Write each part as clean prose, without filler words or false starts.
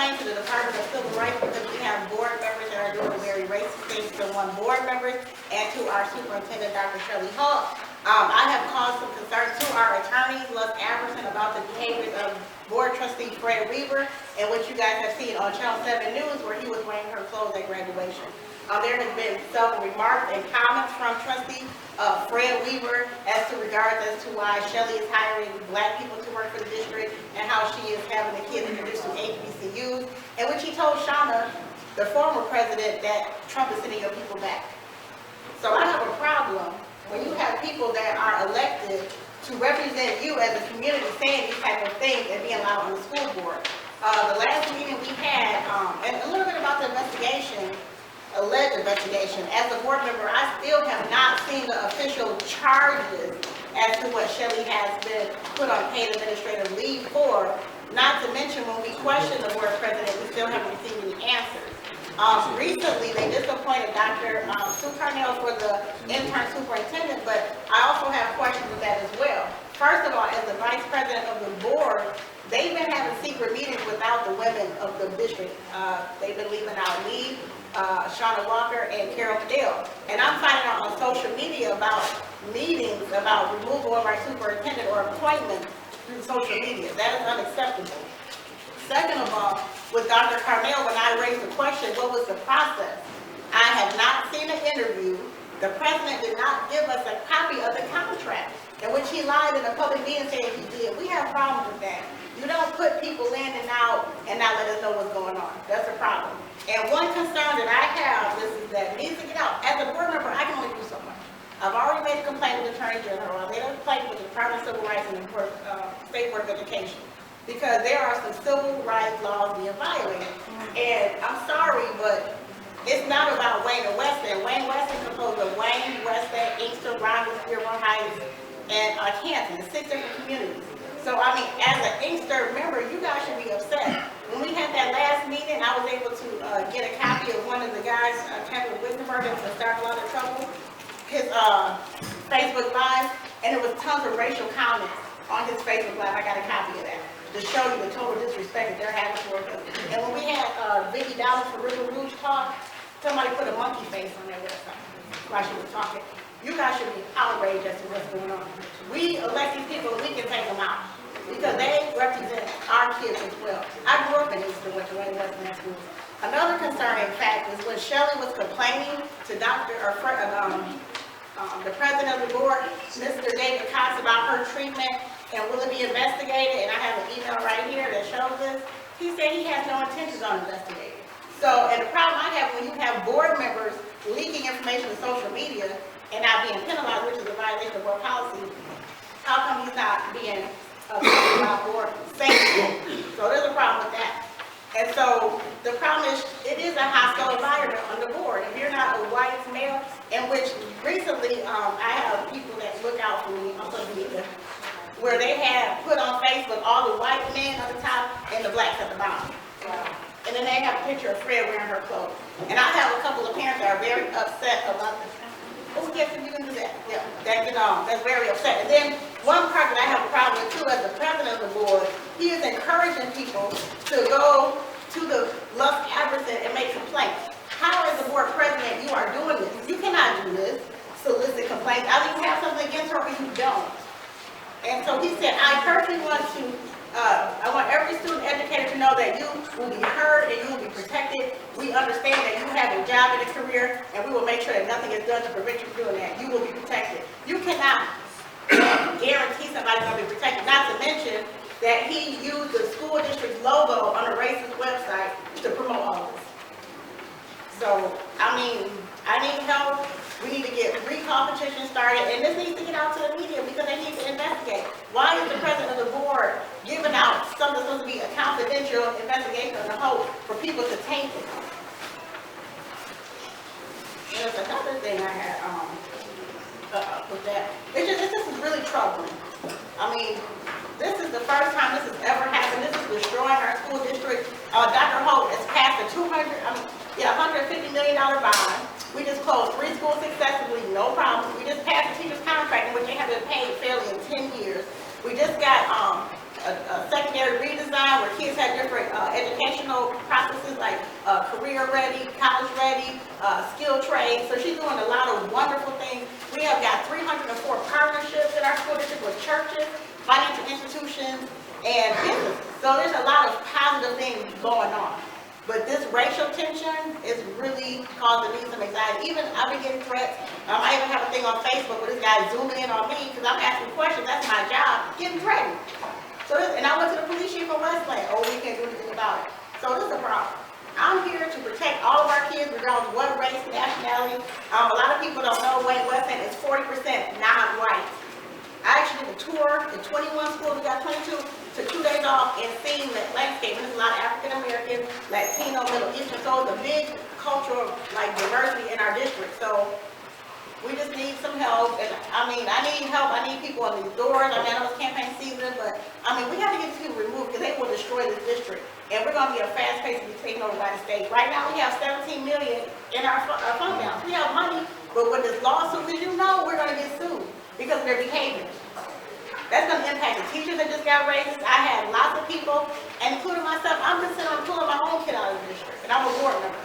complained to the Department of Civil Rights because we have board members that are doing very racist things to one board member and to our superintendent, Dr. Shelley Hall. I have caused some concerns to our attorney, Les Aberson, about the behaviors of board trustee Fred Weaver, and what you guys have seen on Channel 7 News, where he was wearing her clothes at graduation. There has been several remarks and comments from trustee Fred Weaver as to why Shelley is hiring black people to work for the district, and how she is having the kids introduced to HBCUs, and which he told Shauna, the former president, that Trump is sending your people back. So I have a problem when you have people that are elected to represent you as a community saying these type of things and being allowed on the school board. The last meeting we had, and a little bit about the investigation, alleged investigation. As a board member, I still have not seen the official charges as to what Shelley has been put on paid administrative leave for. Not to mention, when we question the board president, we still haven't received any answers. Recently, they disappointed Dr. Sue Carnell for the intern superintendent, but I also have questions with that as well. First of all, as the vice president of the board, they've been having secret meetings without the women of the district. They've been leaving out Lee, Shauna Walker, and Carol Fidel. And I'm finding out on social media about meetings about removal of our superintendent or appointment through social media. That is unacceptable. Second of all, with Dr. Carnell, when I raised the question, what was the process? I have not seen an interview. The president did not give us a copy of the contract, in which he lied in a public meeting saying he did. We have problems with that. You don't put people in and out and not let us know what's going on. That's a problem. And one concern that I have is that needs to get out. As a board member, I can only do so much. I've already made a complaint with the Attorney General. I made a complaint with the Department of Civil Rights and the State Board of Education, because there are some civil rights laws being violated. And I'm sorry, but it's not about Wayne-Westland. Wayne-Westland is composed of Wayne-Westland, Inkster, Rhonda, Dearborn Heights, and Canton, 6 different communities. So, I mean, as an Inkster member, you guys should be upset. When we had that last meeting, I was able to get a copy of one of the guys, Kevin Wittenberg, to start a lot of trouble, his Facebook Live, and it was tons of racial comments on his Facebook Live. I got a copy of that to show you the total disrespect that they're having for us. And when we had Vicki Dallas for River Rouge talk, somebody put a monkey face on their website while she was talking. You guys should be outraged as to what's going on. We elect these people, we can take them out, because they represent our kids as well. I grew up in Inkster, went to Wayne-Westland School. Another concerning fact is when Shelley was complaining to the president of the board, Mr. David Cox, about her treatment and will it be investigated, and I have an email right here that shows this, he said he has no intentions on investigating. So, and the problem I have when you have board members leaking information to social media and not being penalized, which is a violation of board policy, how come he's not being talked about board safety? So there's a problem with that. And so the problem is, it is a hostile environment on the board. If you're not a white male, in which recently I have people that look out for me on social media, where they have put on Facebook all the white men at the top and the blacks at the bottom. And then they have a picture of Fred wearing her clothes. And I have a couple of parents that are very upset about this. Oh yes, you can do that. Yeah, that's very upset. And then one part that I have a problem with too, as the president of the board, he is encouraging people to go to the Les Aberson and make complaints. How, as the board president, you are doing this? You cannot do this. Solicit complaints. Either you have something against her or you don't. And so he said, I personally want to, I want every student educator to know that you will be heard and you will be protected. We understand that you have a job and a career, and we will make sure that nothing is done to prevent you from doing that. You will be protected. You cannot guarantee somebody's going to be protected, not to mention that he used the school district's logo on a racist website to promote all this. So, I mean, I need help. We need to get recall petitions started, and this needs to get out to the media because they need to investigate. Why is the president of the board giving out something that's supposed to be a confidential investigation in the hope for people to taint it? There's another thing I had with that. This is really troubling. I mean, this is the first time this has ever happened. This is destroying our school district. Dr. Holt has passed a $150 million bond. We just closed 3 schools successfully, no problems. We just passed a teacher's contract in which they have been paid fairly in 10 years. We just got a secondary redesign where kids have different education educational processes like career ready, college ready, skill trade. So she's doing a lot of wonderful things. We have got 304 partnerships in our school district with churches, financial institutions, and businesses. So there's a lot of positive things going on. But this racial tension is really causing me some anxiety. Even I've been getting threats. I even have a thing on Facebook where this guy zooming in on me because I'm asking questions. That's my job, getting threatened. So this, and I went to the police chief in Westland. Oh, we can't do anything about it. So this is a problem. I'm here to protect all of our kids, regardless of what race, nationality. A lot of people don't know Wayne-Westland is 40% non-white. I actually did a tour in 21 schools. We got 22. Took 2 days off and seeing that landscape. There's a lot of African American, Latino, Middle Eastern. So it's a big cultural diversity in our district. So we just need some help. And I mean, I need help. I need people on these doors. I mean, I know it's campaign season, but I mean, we have to get these people removed because they will destroy this district. And we're going to be a fast pace to be taken over by the state. Right now, we have $17 million in our fund balance. We have money, but with this lawsuit, as you know, we're going to get sued because of their behavior. That's going to impact the teachers that just got raises. I have lots of people, and including myself, I'm considering pulling my own kid out of the district, and I'm a board member.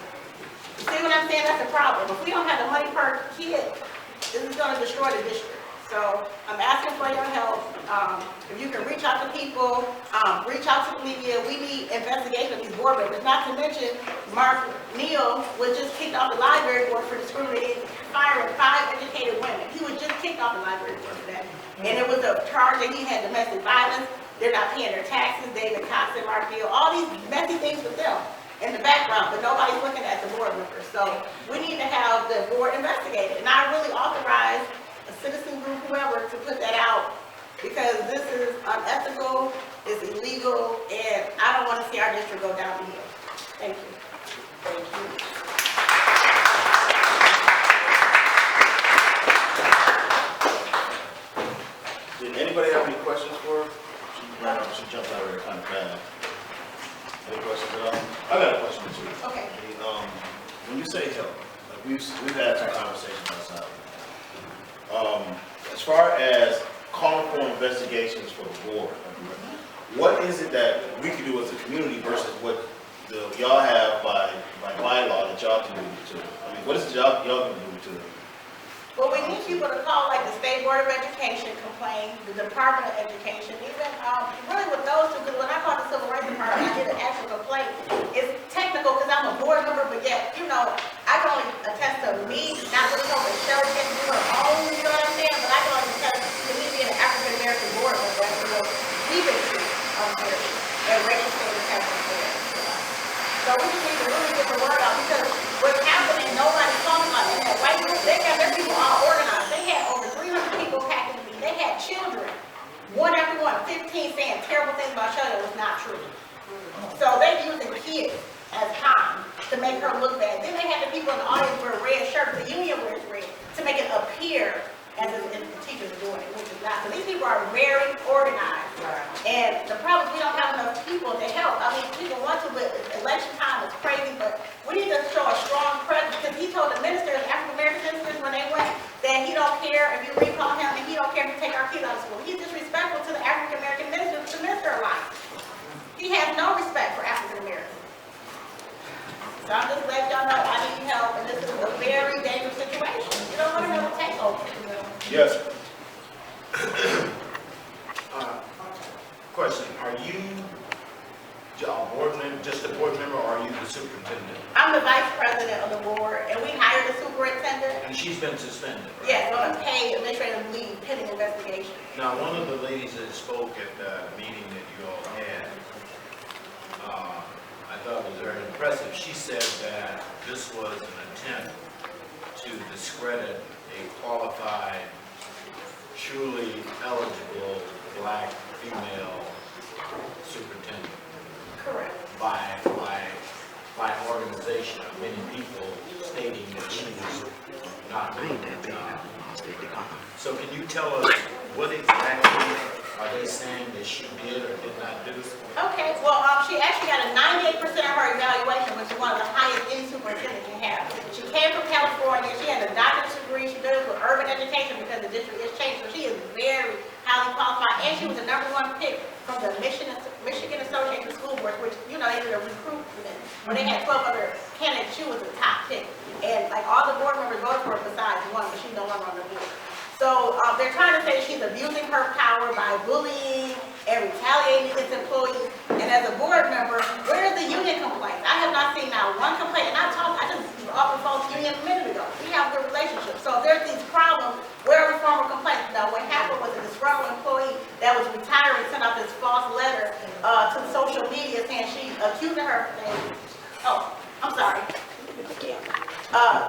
You see what I'm saying? That's a problem. If we don't have the money per kid, this is going to destroy the district. So I'm asking for your help. If you can reach out to people, reach out to the media. We need investigation of these board members. Not to mention, Mark Neal was just kicked off the library board for discriminating, firing 5 educated women. He was just kicked off the library board for that. And it was a charge that he had domestic violence. They're not paying their taxes. David Constant, Mark Neal, all these messy things with them in the background, but nobody's looking at the board members. So we need to have the board investigated. And I really authorize a citizen group, whoever, to put that out because this is unethical, it's illegal, and I don't want to see our district go down the hill. Thank you. Thank you. Did anybody have any questions for her? She jumped out of there kind of fast. Any questions at all? I got a question too. Okay. When you say help, like we've had some conversations outside. As far as calling for investigations for the board, what is it that we can do as a community versus what y'all have by bylaw that y'all can do to? I mean, what is the job y'all can do to? Well, we need people to call like the State Board of Education, complain, the Department of Education, even really with those two, because when I called the Civil Rights Department, I did an actual complaint. It's technical because I'm a board member, but yet, you know, I can only attest to me, not really hoping Shelley can do her own, you know what I'm saying? But I can only attest to me being an African American board member, and we've been here, and racial status happening there. So we just need to really get the word out because what's happening, nobody's talking about it. That white group, they got their people all organized. They had over 300 people packing to be. They had children, one after one, 15 saying terrible things about Shelley that was not true. So they're using kids as time to make her look bad. Then they had the people in the audience wear red shirts, the union wears red, to make it appear as if the teachers are doing it, which is not. So these people are very organized. Right. And the problem is we don't have enough people to help. I mean, people want to, but election time is crazy, but we need to show a strong presence because he told the ministers, African-American ministers, when they went, that he don't care if you recall him and he don't care if you take our kids out of school. He's disrespectful to the African-American ministers, the minister alliance. He has no respect for African-Americans. So I'm just letting y'all know I need help, and this is a very dangerous situation. You don't want to have a takeover. Yes. Question, are you a board member, just a board member, or are you the superintendent? I'm the vice president of the board, and we hired a superintendent. And she's been suspended, right? Yes, on a paid administrative leave pending investigation. Now, one of the ladies that spoke at the meeting that you all had, I thought was very impressive. She said that this was an attempt to discredit a qualified, truly eligible black female superintendent. Correct. By an organization of many people stating that she was not doing that job. So can you tell us what exactly are they saying that she did or did not do? Okay, well, she actually got a 98% of her evaluation, which is one of the highest any superintendent can have. She came from California. She has a doctorate degree. She does with urban education because the district has changed. So she is very highly qualified, and she was the #1 pick from the Michigan Association of School Boards, which, you know, they did a where they had 12 other candidates, she was the top pick. And like all the board members voted for her besides one, but she's no longer on the board. So they're trying to say she's abusing her power by bullying and retaliating against employees. And as a board member, where are the union complaints? I have not seen now one complaint. And I just offered folks union a minute ago. We have a good relationship. So if there's these problems, where are the formal complaints? Now, what happened was a disgruntled employee that was retiring sent out this false letter to social media saying she accusing her. I'm sorry.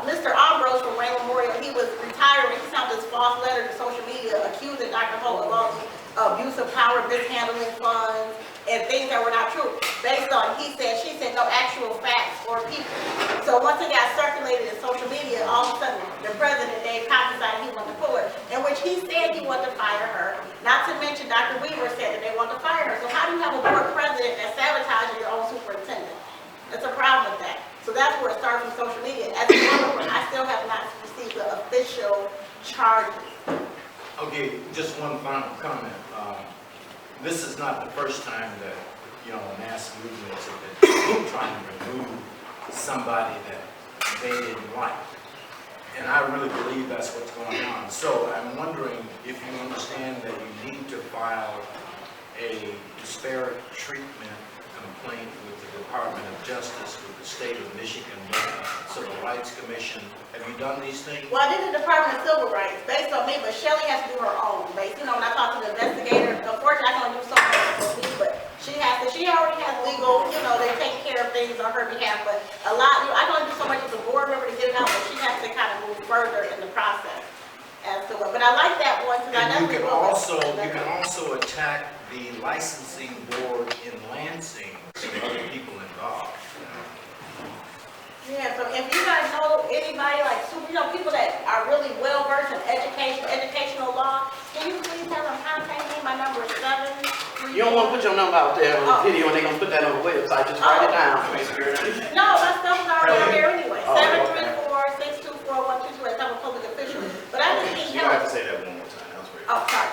Mr. Ambrose from Wayne Memorial, he was retiring. He sent this false letter to social media accusing Dr. Holt of all the abuse of power, mishandling funds, and things that were not true, based on he said, she said, no actual facts or people. So once it got circulated in social media, all of a sudden, the president, Dave Cox, decided he wanted to pull her, in which he said he wanted to fire her. Not to mention Dr. Weaver said that they want to fire her. So how do you have a board president that sabotages your own superintendent? That's a problem with that. So that's where it starts from social media. As a board member, I still have not received the official charges. Okay, just one final comment. This is not the first time that, mass movements have been trying to remove somebody that they didn't like. And I really believe that's what's going on. So I'm wondering if you understand that you need to file a disparate treatment complaint with the Department of Justice, with the state of Michigan Civil Rights Commission. Have you done these things? Well, I did the Department of Civil Rights based on me, but Shelley has to do her own. Based, when I talk to the investigator, unfortunately I can only do so much for me, but she already has legal, they're taking care of things on her behalf, but I can only do so much as a board member to get it out, but she has to kind of move further in the process as to what. But I like that one because I definitely will. You can also attack the licensing board in Lansing, some other people involved. Yeah, so if you guys know anybody like people that are really well versed in educational law, can you please have them contact me? My number is 734. You don't want to put your number out there on the video and they're going to put that on the website. Just write it down. No, that stuff is already out there anyway. 734-624-1228. I'm a public official. But I just need You don't help. have to say that one more time. That was very Sorry.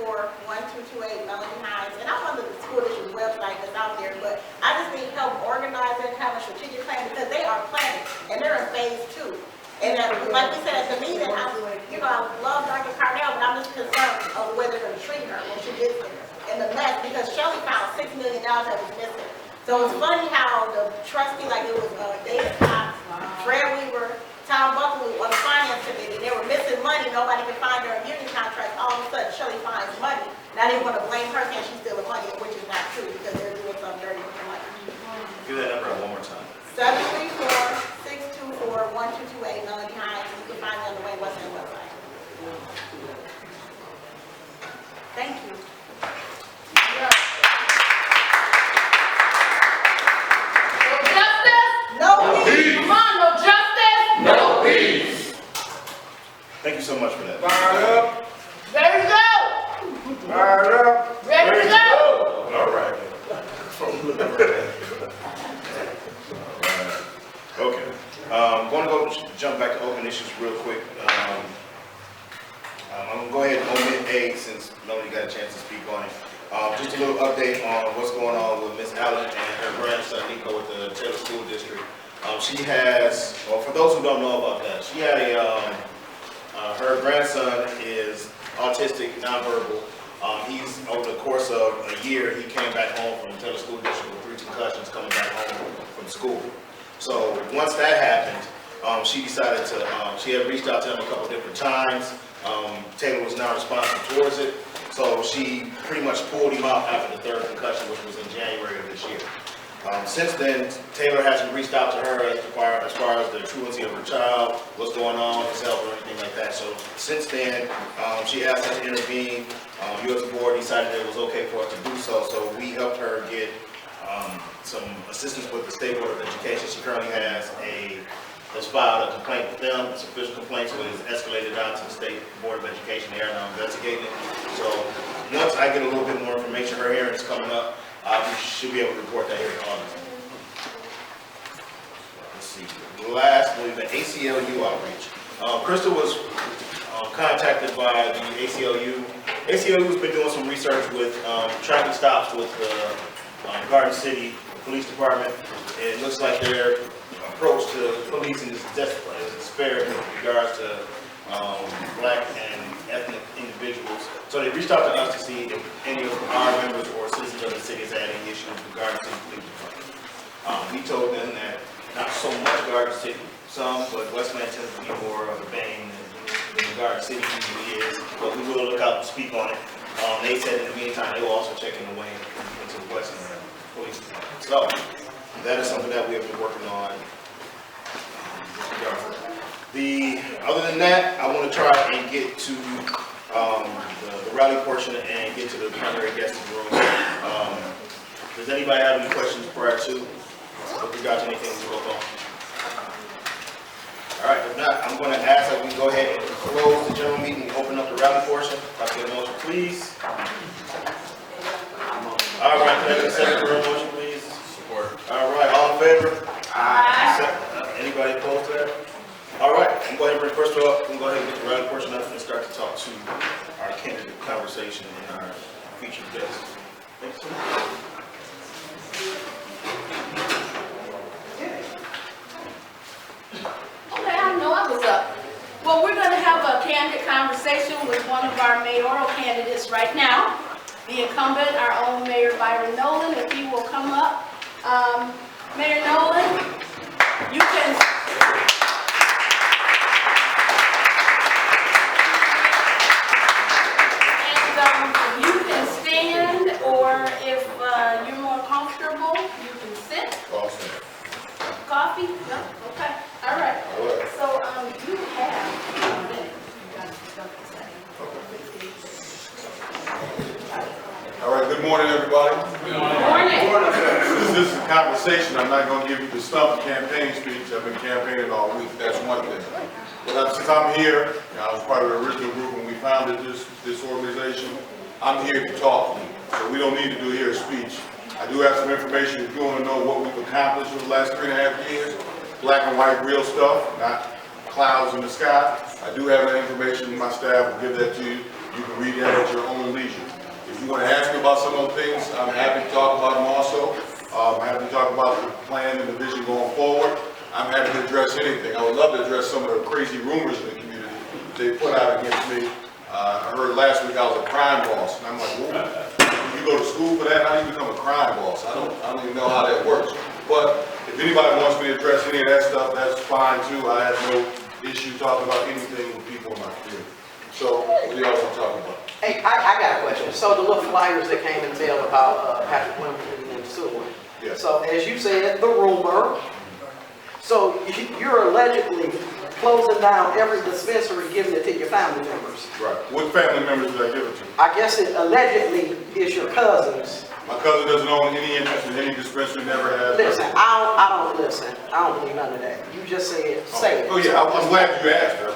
734-624-1228 Melody Hines. And I'm on the school district's website that's out there, but I just need help organizing, having a strategic plan because they are planning and they're in phase 2. And like we said at the meeting, I love Dr. Carnell, but I'm just concerned of the way they're going to treat her when she gets there. And the mess, because Shelley found $6 million that was missing. So it's funny how the trustee, like it was David Cox, Fred Weaver, Tom Buckley on the finance committee, they were missing money, nobody could find their union contracts. All of a sudden, Shelley finds money. Now they want to blame her saying she's stealing money, which is not true because they're doing something dirty with the money. Give that number one more time. 734-624-1228 Melody Hines. You can find me on the Wayne-Westland website. Thank you. No peace. Come on, no justice. No peace. Thank you so much for that. Fired up. Ready to go. Fired up. Ready to go. All right. Okay. I'm going to jump back to open issues real quick. I'm going to go ahead and omit A since nobody got a chance to speak on it. Just a little update on what's going on with Miss Allen and her grandson Nico with the Taylor School District. She has, well, for those who don't know about that, she had her grandson is autistic, nonverbal. He's, over the course of a year, he came back home from the Taylor School District with 3 concussions coming back home from school. So once that happened, she decided to, she had reached out to him a couple different times. Taylor was not responsive towards it. So she pretty much pulled him out after the 3rd concussion, which was in January of this year. Since then, Taylor hasn't reached out to her as far as the truancy of her child, what's going on, his health, or anything like that. So since then, she asked us to intervene. You as a board decided it was okay for us to do so. So we helped her get some assistance with the State Board of Education. She currently has filed a complaint with them. It's an official complaint, so it is escalated down to the State Board of Education. They are now investigating it. So once I get a little bit more information, her hearing is coming up. We should be able to report that here in August. Let's see. Lastly, the ACLU outreach. Crystal was contacted by the ACLU. ACLU has been doing some research with traffic stops with the Garden City Police Department. It looks like their approach to policing is disparate in regards to black and ethnic individuals. So they reached out to us to see if any of our members or citizens of the city has had any issues with regards to the police department. We told them that not so much Garden City, some, but Westland tends to be more of a bang than Garden City usually is, but we will look out and speak on it. They said in the meantime, they will also check in the way into the Westland Police Department. So, that is something that we have been working on. Other than that, I want to try and get to the rally portion and get to the primary guest room. Does anybody have any questions prior to with regard to anything we spoke on? All right, if not, I'm going to ask that we go ahead and close the general meeting and open up the rally portion. If I get a motion, please. All right, can I get a second for a motion, please? Support. All right, all in favor? Aye. Anybody opposed to that? All right, I'm going to bring first of all, we'll go ahead and get the rally portion up and start to talk to our candidate conversation and our featured guests. Thanks. Okay, I know I was up. Well, we're going to have a candid conversation with one of our mayoral candidates right now, the incumbent, our own Mayor Byron Nolen, if he will come up. Mayor Nolen, you can... And you can stand, or if you're more comfortable, you can sit. Coffee? No? Okay. All right. So, you have a minute. You got stuff to say. All right, good morning, everybody. Good morning. Since this is a conversation, I'm not going to give you the stump campaign speech. I've been campaigning all week, that's one thing. But since I'm here, I was part of the original group when we founded this organization, I'm here to talk. So we don't need to do here a speech. I do have some information if you want to know what we've accomplished for the last 3.5 years. Black and white real stuff, not clouds in the sky. I do have that information, my staff will give that to you. You can read that at your own leisure. If you want to ask me about some of the things, I'm happy to talk about them also. I'm happy to talk about the plan and the vision going forward. I'm happy to address anything. I would love to address some of the crazy rumors in the community they put out against me. I heard last week I was a crime boss, and I'm like, whoa, you go to school for that? How do you become a crime boss? I don't even know how that works. But if anybody wants me to address any of that stuff, that's fine too. I have no issue talking about anything with people in my community. So, what do y'all want to talk about? Hey, I got a question. So the little flyers that came in the mail about Patrick Wimbledon and Seward. Yes. So as you said, the rumor. So you're allegedly closing down every dispensary, giving it to your family members. Right. What family members did I give it to? I guess it allegedly is your cousins. My cousin doesn't own any interest in any dispensary, never has. Listen, I don't listen. I don't believe none of that. You just said, say it. Oh yeah, I'm glad you asked her.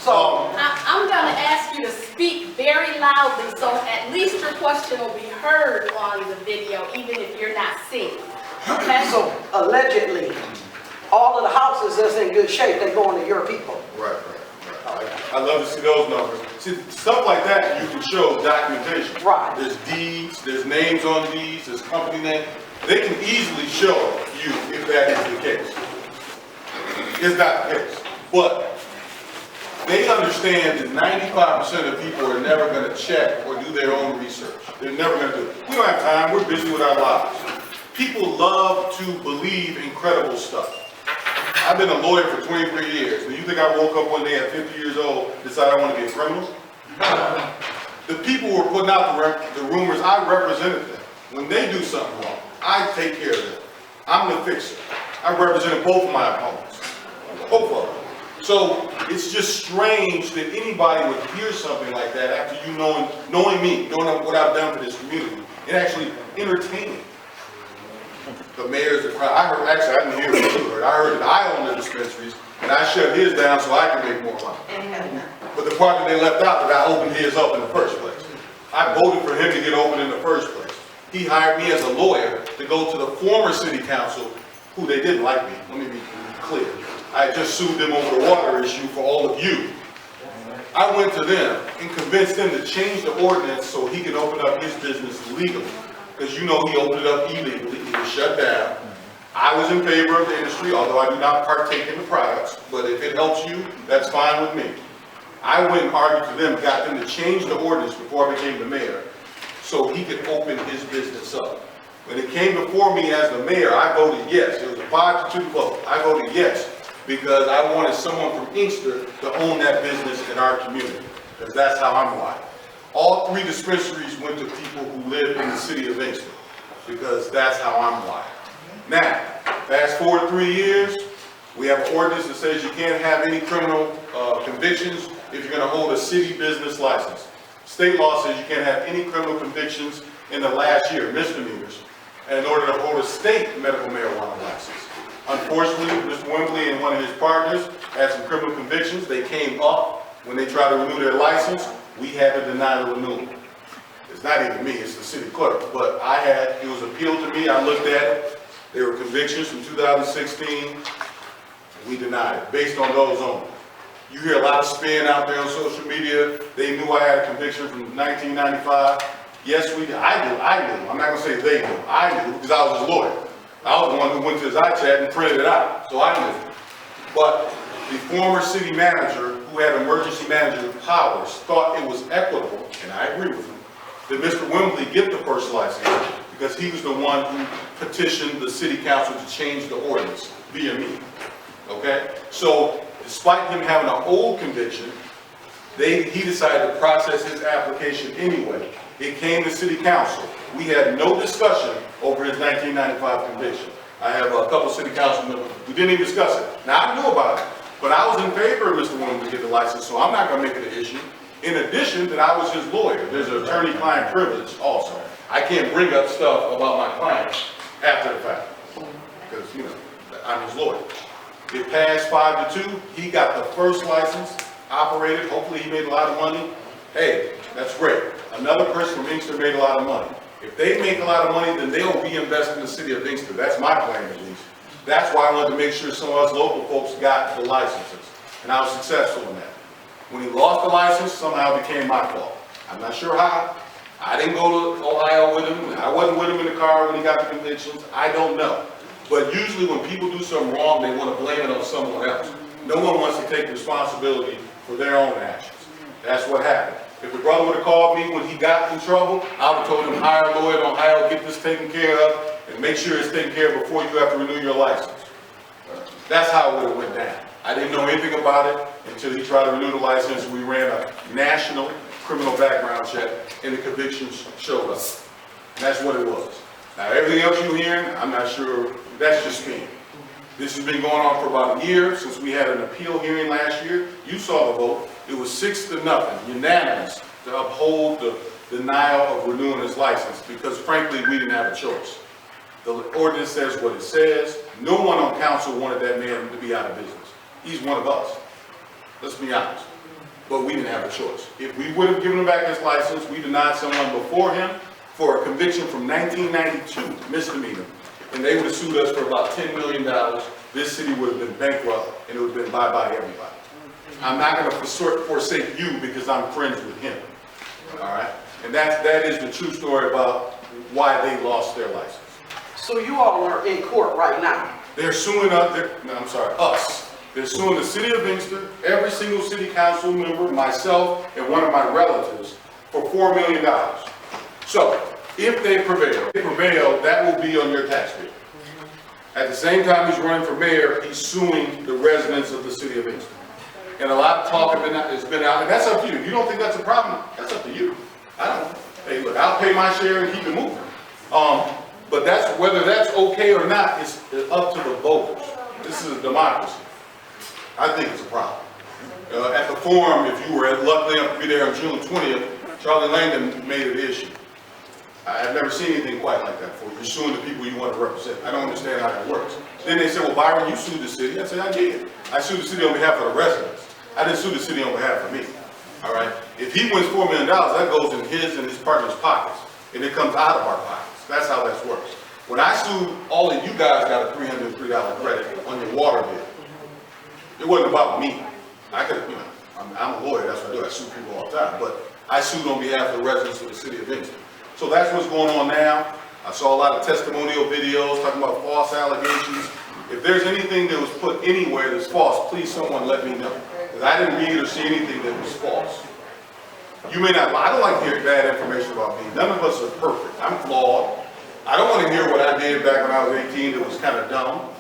So, I'm going to ask you to speak very loudly so at least your question will be heard on the video, even if you're not seeing. Okay? so allegedly, all of the houses that's in good shape, they going to your people. Right. I love to see those numbers. See, stuff like that, you can show documentation. Right. There's deeds, there's names on deeds, there's company name. They can easily show you if that is the case. It's not the case. But they understand that 95% of people are never going to check or do their own research. They're never going to do it. We don't have time. We're busy with our lives. People love to believe incredible stuff. I've been a lawyer for 23 years. Do you think I woke up one day at 50 years old, decided I want to be a criminal? The people who are putting out the rumors, I represented them. When they do something wrong, I take care of them. I'm the fixer. I represented both of my opponents. Both of them. So it's just strange that anybody would hear something like that after you knowing me, knowing what I've done for this community, and actually entertaining the mayor's the crime. I heard, actually, I didn't hear what you heard. I heard that I own the dispensaries, and I shut his down so I can make more money. But the part that they left out, that I opened his up in the first place. I voted for him to get open in the first place. He hired me as a lawyer to go to the former city council, who they didn't like me. Let me be clear. I had just sued them over the water issue for all of you. I went to them and convinced them to change the ordinance so he can open up his business legally. because you know he opened it up illegally, it was shut down. I was in favor of the industry, although I do not partake in the products, but if it helps you, that's fine with me. I went and argued to them, got them to change the ordinance before I became the mayor, so he could open his business up. When it came before me as the mayor, I voted yes. It was a 5-2 vote. I voted yes, because I wanted someone from Inkster to own that business in our community, because that's how I'm wired. All 3 dispensaries went to people who live in the city of Inkster, because that's how I'm wired. Now, fast forward 3 years, we have an ordinance that says you can't have any criminal convictions if you're going to hold a city business license. State law says you can't have any criminal convictions in the last year, misdemeanors, in order to hold a state medical marijuana license. Unfortunately, Mr. Wembley and one of his partners had some criminal convictions. They came up when they tried to renew their license. We had to deny the renewal. It's not even me, it's the city clerk. But it was appealed to me, I looked at it. There were convictions from 2016. We denied it, based on those only. You hear a lot of spin out there on social media. They knew I had a conviction from 1995. Yes, we did. I knew. I'm not gonna say they knew. I knew, because I was his lawyer. I was the one who went to his iChat and printed it out, so I knew. But the former city manager, who had emergency manager powers, thought it was equitable, and I agree with him, that Mr. Wembley get the first license, because he was the one who petitioned the city council to change the ordinance via me. Okay? So, despite him having an old conviction, he decided to process his application anyway. It came to city council. We had no discussion over his 1995 conviction. I have a couple city council members who didn't even discuss it. Now, I knew about it, but I was in favor of Mr. Wembley to get the license, so I'm not going to make it an issue. In addition, that I was his lawyer. There's an attorney-client privilege also. I can't bring up stuff about my client after the fact, because, I'm his lawyer. It passed 5-2. He got the first license, operated. Hopefully he made a lot of money. Hey, that's great. Another person from Inkster made a lot of money. If they make a lot of money, then they'll reinvest in the city of Inkster. That's my plan, at least. That's why I wanted to make sure some of us local folks got the licenses. And I was successful in that. When he lost the license, somehow it became my fault. I'm not sure how. I didn't go to Ohio with him. I wasn't with him in the car when he got the convictions. I don't know. But usually when people do something wrong, they want to blame it on someone else. No one wants to take responsibility for their own actions. That's what happened. If the brother would have called me when he got in trouble, I would have told him, hire a lawyer in Ohio, get this taken care of, and make sure it's taken care of before you have to renew your license. That's how it would have went down. I didn't know anything about it until he tried to renew the license. We ran a national criminal background check, and the convictions showed up. And that's what it was. Now, everything else you're hearing, I'm not sure. That's just me. This has been going on for about a year since we had an appeal hearing last year. You saw the vote. It was 6-0, unanimous, to uphold the denial of renewing his license, because frankly, we didn't have a choice. The ordinance says what it says. No one on council wanted that man to be out of business. He's one of us. Let's be honest. But we didn't have a choice. If we would have given him back his license, we denied someone before him for a conviction from 1992, misdemeanor, and they would have sued us for about $10 million. This city would have been bankrupt, and it would have been bye-bye everybody. I'm not going to forsake you because I'm friends with him. All right? And that is the true story about why they lost their license. So you all are in court right now? They're suing us. They're suing the city of Inkster, every single city council member, myself, and one of my relatives for $4 million. So, if they prevail, that will be on your tax bill. At the same time he's running for mayor, he's suing the residents of the city of Inkster. And a lot of talk has been out, and that's up to you. If you don't think that's a problem, that's up to you. I don't. Hey, look, I'll pay my share and keep it moving. But whether that's okay or not, it's up to the voters. This is a democracy. I think it's a problem. At the forum, if you were lucky enough to be there on June 20th, Charlie Langdon made it an issue. I've never seen anything quite like that before. You're suing the people you want to represent. I don't understand how that works. Then they said, well, Byron, you sued the city. I said, I did. I sued the city on behalf of the residents. I didn't sue the city on behalf of me. All right? If he wins $4 million, that goes in his and his partner's pockets. And it comes out of our pockets. That's how this works. When I sued, all of you guys got a $303 credit on your water bill. It wasn't about me. I could, I'm a lawyer, that's what I do. I sue people all the time. But I sued on behalf of the residents of the city of Inkster. So that's what's going on now. I saw a lot of testimonial videos talking about false allegations. If there's anything that was put anywhere that's false, please someone let me know. Because I didn't read or see anything that was false. You may not, I don't like hearing bad information about me. None of us are perfect. I'm flawed. I don't want to hear what I did back when I was 18 that was kind of dumb.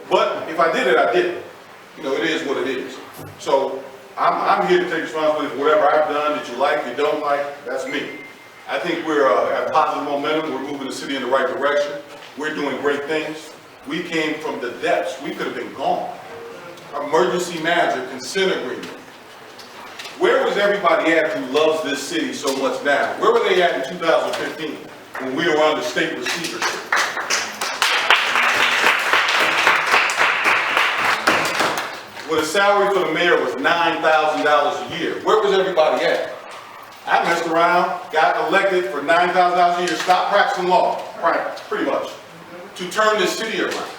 But if I did it, I did it. You know, it is what it is. So I'm here to take responsibility for whatever I've done that you like, you don't like, that's me. I think we're at positive momentum. We're moving the city in the right direction. We're doing great things. We came from the depths. We could have been gone. Emergency manager, consent agreement. Where was everybody at who loves this city so much now? Where were they at in 2015 when we were under state receivership? When the salary for the mayor was $9,000 a year, where was everybody at? I messed around, got elected for $9,000 a year, stopped practicing law, right, pretty much, to turn this city around.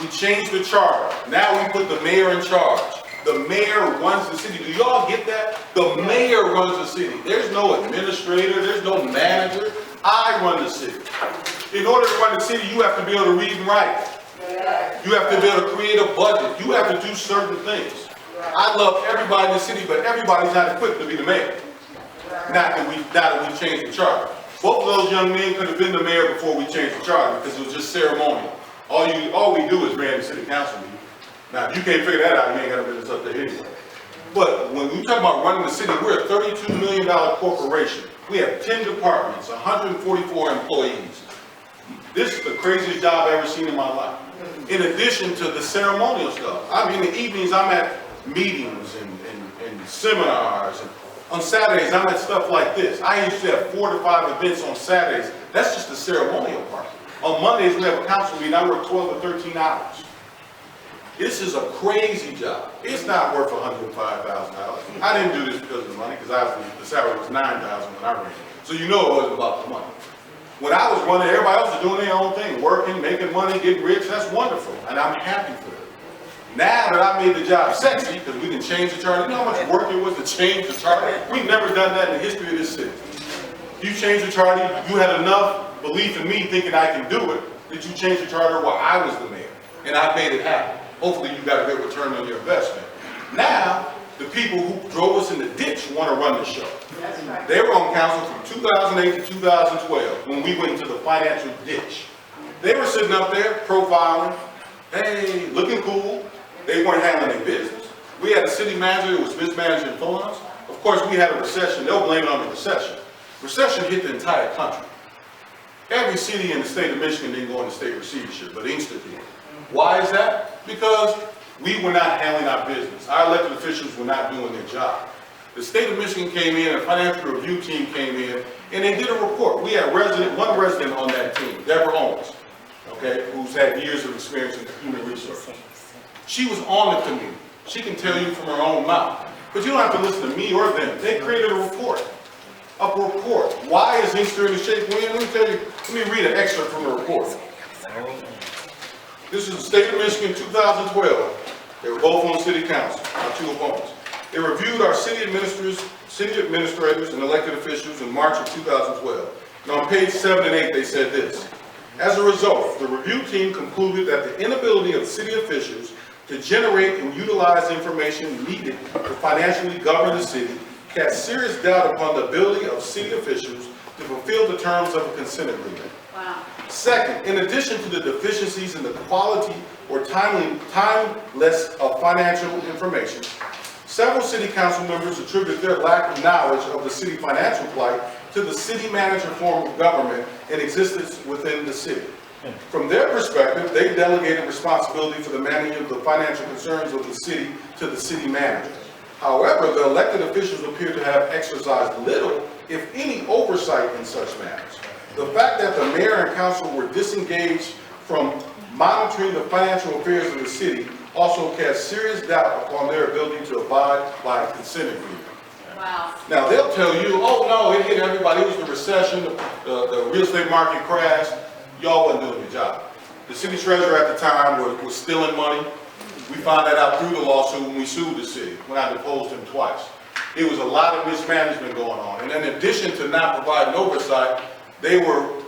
We changed the charter. Now we put the mayor in charge. The mayor runs the city. Do y'all get that? The mayor runs the city. There's no administrator, there's no manager. I run the city. In order to run the city, you have to be able to read and write. You have to be able to create a budget. You have to do certain things. I love everybody in the city, but everybody's not equipped to be the mayor. Not that we changed the charter. Both of those young men could have been the mayor before we changed the charter because it was just ceremonial. All we do is ran the city council meeting. Now, if you can't figure that out, you ain't got a business up there anyway. But when we talk about running the city, we're a $32 million corporation. We have 10 departments, 144 employees. This is the craziest job I've ever seen in my life. In addition to the ceremonial stuff. I mean, in the evenings, I'm at meetings and seminars. And on Saturdays, I'm at stuff like this. I used to have 4 to 5 events on Saturdays. That's just the ceremonial part. On Mondays, we have a council meeting. I work 12 to 13 hours. This is a crazy job. It's not worth $105,000. I didn't do this because of the money, because the salary was $9,000 when I ran. So you know it wasn't about the money. When I was running, everybody else was doing their own thing, working, making money, getting rich. That's wonderful, and I'm happy for it. Now that I made the job sexy, because we can change the charter, you know how much work it was to change the charter? We've never done that in the history of this city. You changed the charter, you had enough belief in me thinking I can do it, that you changed the charter while I was the mayor, and I made it happen. Hopefully you got a good return on your investment. Now, the people who drove us in the ditch want to run the show. They were on council from 2008 to 2012 when we went into the financial ditch. They were sitting up there profiling, hey, looking cool. They weren't handling their business. We had a city manager who was mismanaging funds. Of course, we had a recession. They'll blame it on the recession. Recession hit the entire country. Every city in the state of Michigan didn't go into state receivership, but Inkster did. Why is that? Because we were not handling our business. Our elected officials were not doing their job. The state of Michigan came in, a financial review team came in, and they did a report. We had one resident on that team, Deborah Owens, okay, who's had years of experience in human resources. She was on the committee. She can tell you from her own mouth. But you don't have to listen to me or them. They created a report. Why is Inkster in the shape we're in? Let me read an excerpt from the report. This is the state of Michigan, 2012. They were both on city council, our 2 opponents. They reviewed our city administrators and elected officials in March of 2012. And on page 7 and 8, they said this. As a result, the review team concluded that the inability of city officials to generate and utilize information needed to financially govern the city cast serious doubt upon the ability of city officials to fulfill the terms of a consent agreement. Wow. Second, in addition to the deficiencies in the quality or timeliness of financial information, several city council members attribute their lack of knowledge of the city financial plight to the city manager form of government in existence within the city. From their perspective, they delegated responsibility for the management of the financial concerns of the city to the city manager. However, the elected officials appear to have exercised little, if any, oversight in such matters. The fact that the mayor and council were disengaged from monitoring the financial affairs of the city also cast serious doubt upon their ability to abide by a consent agreement. Wow. Now, they'll tell you, oh no, it hit everybody, it was the recession, the real estate market crashed, y'all wasn't doing your job. The city treasurer at the time was stealing money. We found that out through the lawsuit when we sued the city, when I deposed him twice. There was a lot of mismanagement going on. And in addition to not providing oversight, they were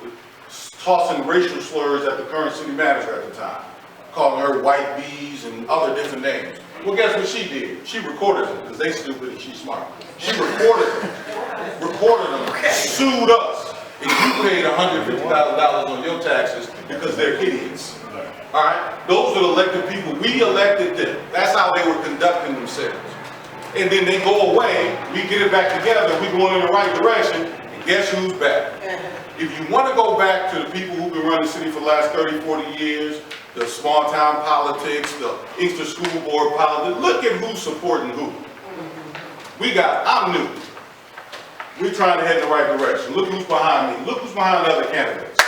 tossing racial slurs at the current city manager at the time, calling her white bees and other different names. Well, guess what she did? She recorded them, because they stupid and she's smart. She recorded them, sued us, and you paid $150,000 on your taxes because they're idiots. All right? Those are the elected people. We elected them. That's how they were conducting themselves. And then they go away, we get it back together, we going in the right direction, and guess who's back? If you want to go back to the people who've been running the city for the last 30, 40 years, the small town politics, the Inkster school board politics, look at who's supporting who. I'm new. We're trying to head in the right direction. Look who's behind me. Look who's behind the other candidates.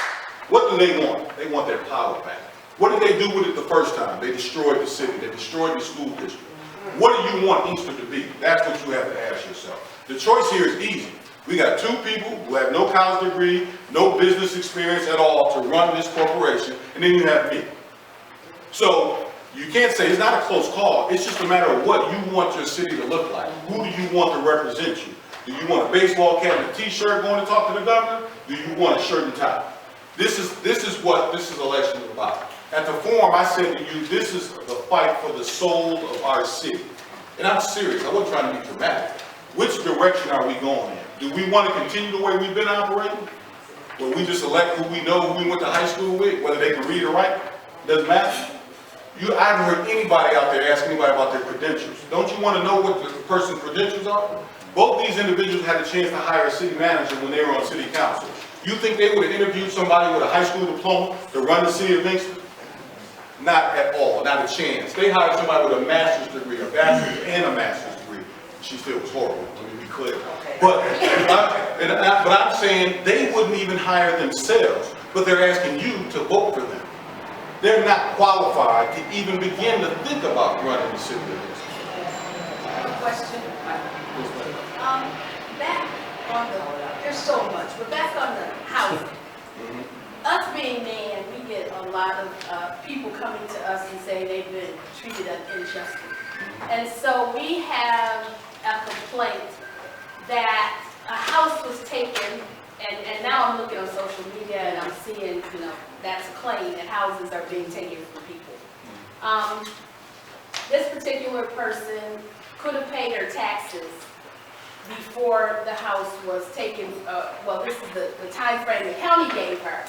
What do they want? They want their power back. What did they do with it the first time? They destroyed the city. They destroyed the school district. What do you want Inkster to be? That's what you have to ask yourself. The choice here is easy. We got two people who have no college degree, no business experience at all to run this corporation, and then you have me. So you can't say it's not a close call. It's just a matter of what you want your city to look like. Who do you want to represent you? Do you want a baseball cap and a t-shirt going to talk to the governor? Do you want a shirt and tie? This is what this election is about. At the forum, I said to you, this is the fight for the soul of our city. And I'm serious. I wasn't trying to be dramatic. Which direction are we going in? Do we want to continue the way we've been operating? Where we just elect who we know, who we went to high school with, whether they can read or write? Doesn't matter. I haven't heard anybody out there ask anybody about their credentials. Don't you want to know what the person's credentials are? Both these individuals had a chance to hire a city manager when they were on city council. You think they would have interviewed somebody with a high school diploma to run the city of Inkster? Not at all, not a chance. They hired somebody with a master's degree, a bachelor's and a master's degree. She still was horrible, let me be clear. But I'm saying they wouldn't even hire themselves, but they're asking you to vote for them. They're not qualified to even begin to think about running the city of Inkster. I have a question. Back on there's so much, but back on the housing. Us being NAN, we get a lot of people coming to us and say they've been treated unjustly. And so we have a complaint that a house was taken, and now I'm looking on social media and I'm seeing, that's a claim that houses are being taken from people. This particular person could have paid her taxes before the house was taken. Well, this is the time frame the county gave her.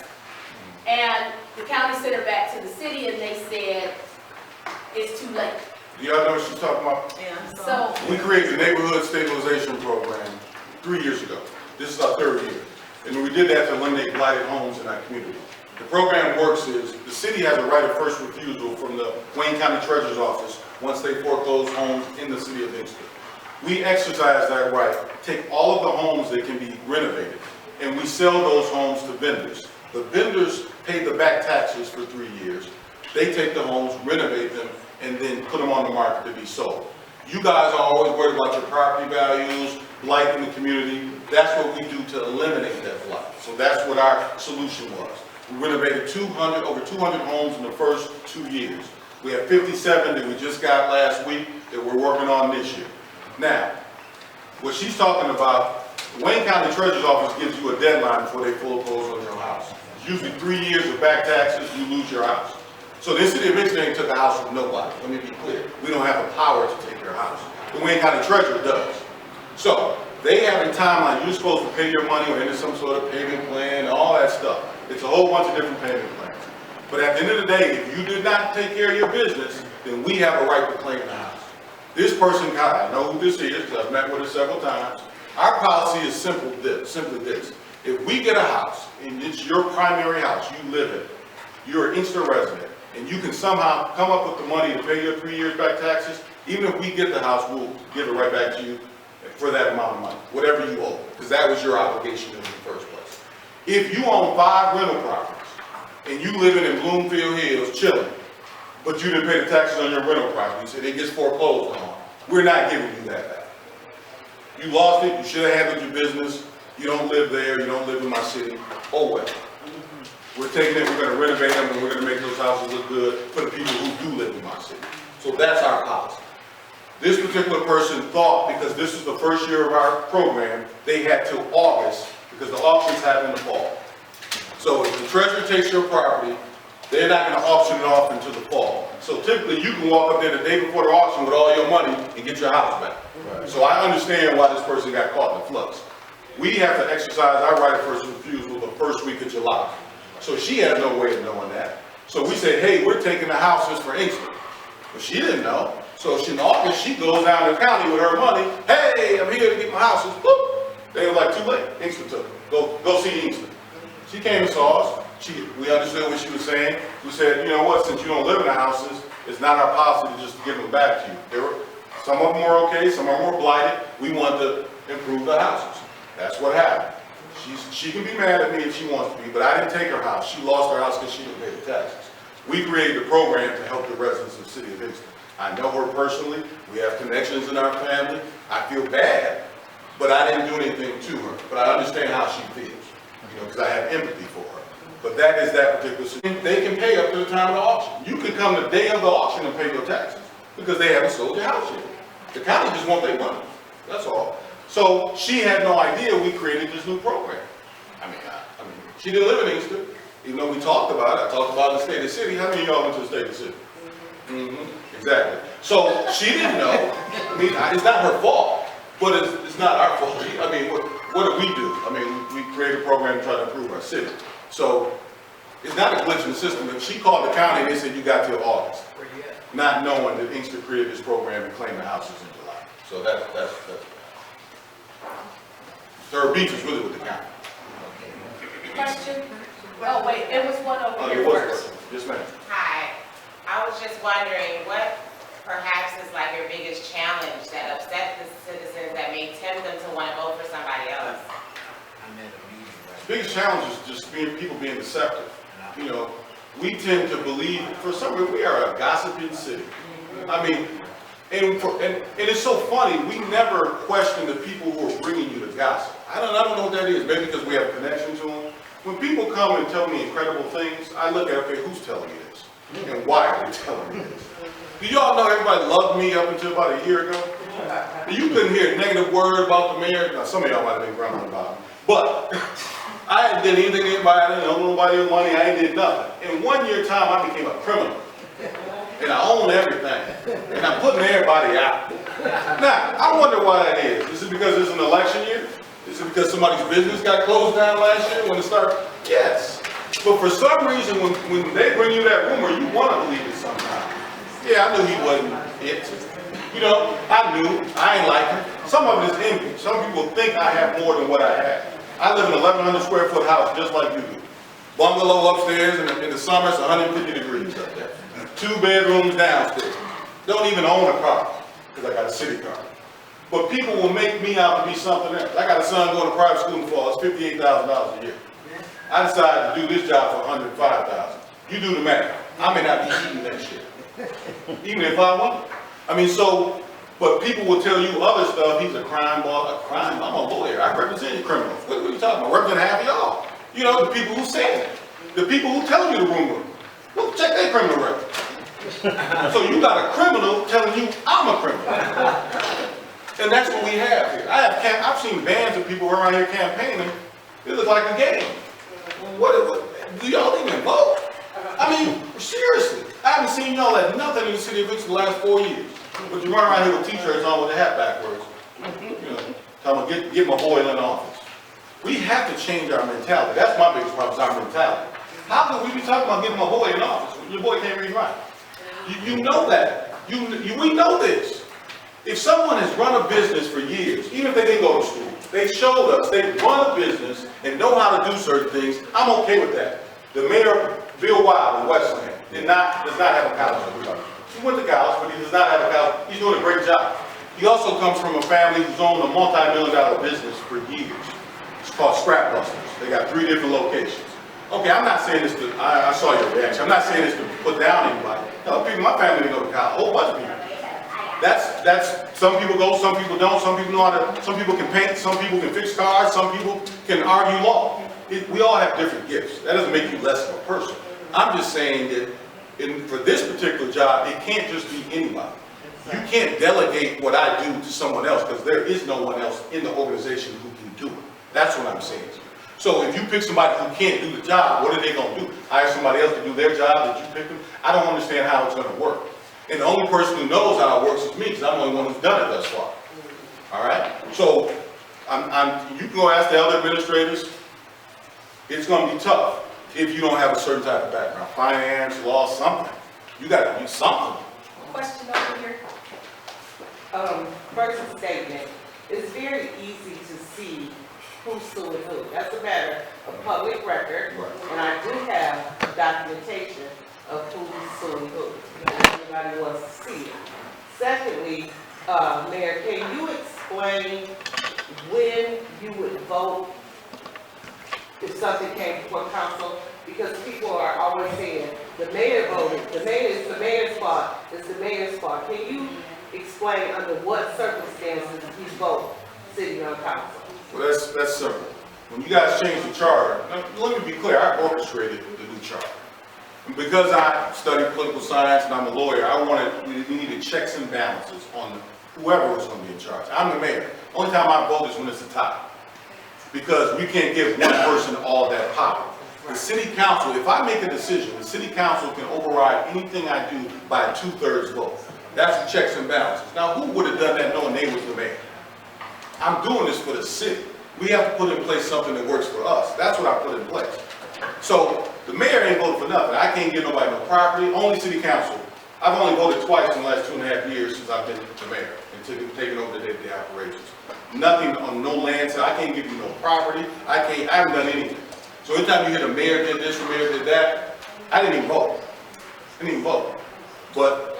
And the county sent her back to the city and they said, it's too late. Do y'all know what she's talking about? Yeah. So We created the neighborhood stabilization program 3 years ago. This is our third year. And we did that to eliminate blighted homes in our community. The program works is, the city has a right of first refusal from the Wayne County Treasurer's Office once they foreclose homes in the city of Inkster. We exercise that right, take all of the homes that can be renovated, and we sell those homes to vendors. The vendors pay the back taxes for 3 years. They take the homes, renovate them, and then put them on the market to be sold. You guys are always worried about your property values, blight in the community. That's what we do to eliminate that blight. So that's what our solution was. We renovated over 200 homes in the first 2 years. We have 57 that we just got last week that we're working on this year. Now, what she's talking about, the Wayne County Treasurer's Office gives you a deadline before they foreclose on your house. It's usually 3 years of back taxes, you lose your house. So this city of Inkster ain't took a house from nobody. Let me be clear. We don't have the power to take your house. The Wayne County Treasurer does. So they have a timeline. You're supposed to pay your money or into some sort of payment plan, all that stuff. It's a whole bunch of different payment plans. But at the end of the day, if you did not take care of your business, then we have a right to claim the house. This person, I know who this is because I've met with her several times. Our policy is simply this. If we get a house and it's your primary house, you live in it, you're an Inkster resident, and you can somehow come up with the money to pay your 3 years back taxes, even if we get the house, we'll give it right back to you for that amount of money, whatever you owe, because that was your obligation in the first place. If you own 5 rental properties and you living in Bloomfield Hills chilling, but you didn't pay the taxes on your rental properties and it gets foreclosed on, we're not giving you that back. You lost it, you should have handled your business, you don't live there, you don't live in my city, oh well. We're taking it, we're going to renovate them, and we're going to make those houses look good for the people who do live in my city. So that's our policy. This particular person thought, because this was the first year of our program, they had till August, because the auctions happen in the fall. So if the treasurer takes your property, they're not gonna auction it off until the fall. So typically, you can walk up there the day before the auction with all your money and get your house back. So I understand why this person got caught in the flux. We have to exercise our right of first refusal the first week of July. So she has no way of knowing that. So we said, hey, we're taking the houses for Inkster. But she didn't know. So in August, she goes down to the county with her money. Hey, I'm here to get my houses. Boop. They were like, too late. Inkster took it. Go see Inkster. She came and saw us. We understood what she was saying. We said, you know what, since you don't live in the houses, it's not our policy to just give them back to you. Some of them were okay, some of them were blighted. We wanted to improve the houses. That's what happened. She can be mad at me if she wants to be, but I didn't take her house. She lost her house because she didn't pay the taxes. We created a program to help the residents of the city of Inkster. I know her personally. We have connections in our family. I feel bad, but I didn't do anything to her. But I understand how she feels, because I have empathy for her. But that is that particular situation. They can pay up to the time of the auction. You can come the day of the auction and pay your taxes because they haven't sold your house yet. The county just wants their money. That's all. So she had no idea we created this new program. I mean, she didn't live in Inkster, even though we talked about it. I talked about the state of the city. How many of y'all went to the state of the city? Exactly. So she didn't know. I mean, it's not her fault, but it's not our fault. I mean, what do we do? I mean, we created a program to try to improve our city. So it's not a glitch in the system. If she called the county and they said you got till August, not knowing that Inkster created this program and claimed the houses in July. So that's her beef is really with the county. Question? Oh, wait, there was one over here first. Yes, ma'am. Hi, I was just wondering what perhaps is like your biggest challenge that upset the citizens that may tempt them to want to vote for somebody else? The biggest challenge is just people being deceptive. We tend to believe, for some reason, we are a gossiping city. I mean, and it's so funny, we never question the people who are bringing you the gossip. I don't know what that is, maybe because we have a connection to them. When people come and tell me incredible things, I look at, okay, who's telling me this? And why are they telling me this? Do y'all know everybody loved me up until about a year ago? You couldn't hear a negative word about the mayor. Now, some of y'all might have been grumbling about him. But I ain't did anything to anybody. I didn't owe nobody money. I ain't did nothing. In 1 year time, I became a criminal. And I own everything. And I'm putting everybody out. Now, I wonder why that is. Is it because it's an election year? Is it because somebody's business got closed down last year when it started? Yes. But for some reason, when they bring you that rumor, you want to believe it sometimes. Yeah, I knew he wasn't it. I knew. I ain't like him. Some of it is envy. Some people think I have more than what I have. I live in an 1,100 square foot house just like you do. Bungalow upstairs, and in the summer it's 150 degrees up there. 2 bedrooms downstairs. Don't even own a car, because I got a city car. But people will make me out to be something else. I got a son going to private school in the fall. It's $58,000 a year. I decided to do this job for $105,000. You do the math. I may not be eating that shit, even if I want. But people will tell you other stuff. He's a crime boss. I'm a lawyer. I represent criminals. What are you talking about? I represent half of y'all. The people who say it. The people who tell you the rumor. Well, check their criminal record. So you got a criminal telling you I'm a criminal. And that's what we have here. I've seen bands of people around here campaigning. It looks like a game. What do y'all even vote? I mean, seriously. I haven't seen y'all at nothing in the city of Inkster the last 4 years. But you run around here with t-shirts on with the hat backwards. Talking about get my boy in office. We have to change our mentality. That's my biggest problem, is our mentality. How can we be talking about getting my boy in office when your boy can't read and write? You know that. We know this. If someone has run a business for years, even if they didn't go to school, they showed us they run a business and know how to do certain things, I'm okay with that. The mayor, Bill Wild in Westland, does not have a college degree. He went to college, but he does not have a college. He's doing a great job. He also comes from a family who's owned a multi-million-dollar business for years. It's called Scrap Busters. They got 3 different locations. Okay, I'm not saying this to, I saw your reaction. I'm not saying this to put down anybody. No, people in my family didn't go to college, a whole bunch of people. That's, some people go, some people don't, some people know how to, some people can paint, some people can fix cars, some people can argue law. We all have different gifts. That doesn't make you less of a person. I'm just saying that for this particular job, it can't just be anybody. You can't delegate what I do to someone else because there is no one else in the organization who can do it. That's what I'm saying to you. So if you pick somebody who can't do the job, what are they gonna do? Hire somebody else to do their job that you picked them? I don't understand how it's gonna work. And the only person who knows how it works is me, because I'm the only one who's done it thus far. All right? So you can go ask the other administrators. It's gonna be tough if you don't have a certain type of background, finance, law, something. You gotta do something. Question over here. First statement, it's very easy to see who's suing who. That's a matter of public record, Right. and I do have documentation of who's suing who, if anybody wants to see it. Secondly, Mayor, can you explain when you would vote if something came before council? Because people are always saying, the mayor voted, the mayor is the mayor's fault, it's the mayor's fault. Can you explain under what circumstances you vote sitting on council? Well, that's simple. When you guys changed the charter, now, let me be clear, I orchestrated the new charter. And because I studied political science and I'm a lawyer, we needed checks and balances on whoever was going to be in charge. I'm the mayor. Only time I vote is when it's a tie. Because we can't give one person all that power. The city council, if I make a decision, the city council can override anything I do by a 2/3 vote. That's the checks and balances. Now, who would have done that knowing they was the mayor? I'm doing this for the city. We have to put in place something that works for us. That's what I put in place. So the mayor ain't voting for nothing. I can't give nobody no property, only city council. I've only voted twice in the last 2.5 years since I've been the mayor and taken over the day-to-day operations. Nothing on no land, so I can't give you no property. I haven't done anything. So anytime you hear the mayor did this, the mayor did that, I didn't even vote. I didn't even vote. But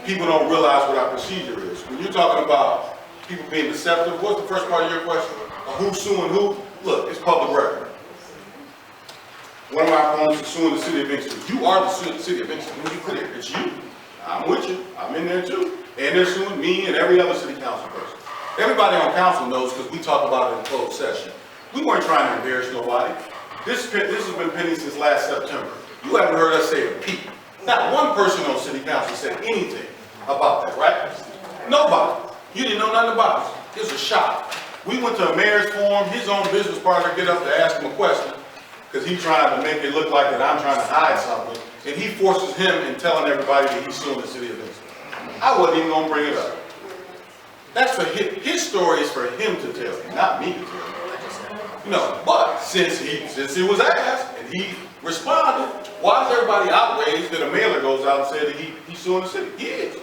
people don't realize what our procedure is. When you're talking about people being deceptive, what's the first part of your question? Who's suing who? Look, it's public record. One of my opponents is suing the city of Inkster. You are the city of Inkster. When you clear, it's you. I'm with you. I'm in there too. And they're suing me and every other city council person. Everybody on council knows because we talk about it in closed session. We weren't trying to embarrass nobody. This has been pending since last September. You haven't heard us say a peep. Not one person on city council said anything about that, right? Nobody. You didn't know nothing about it. It was a shock. We went to a mayor's forum, his own business partner get up to ask him a question, because he's trying to make it look like that I'm trying to hide something, and he forces him in telling everybody that he's suing the city of Inkster. I wasn't even gonna bring it up. That's for his story is for him to tell, not me to tell. You know, but since he was asked and he responded, why is everybody outraged that a mailer goes out and said that he's suing the city? He is.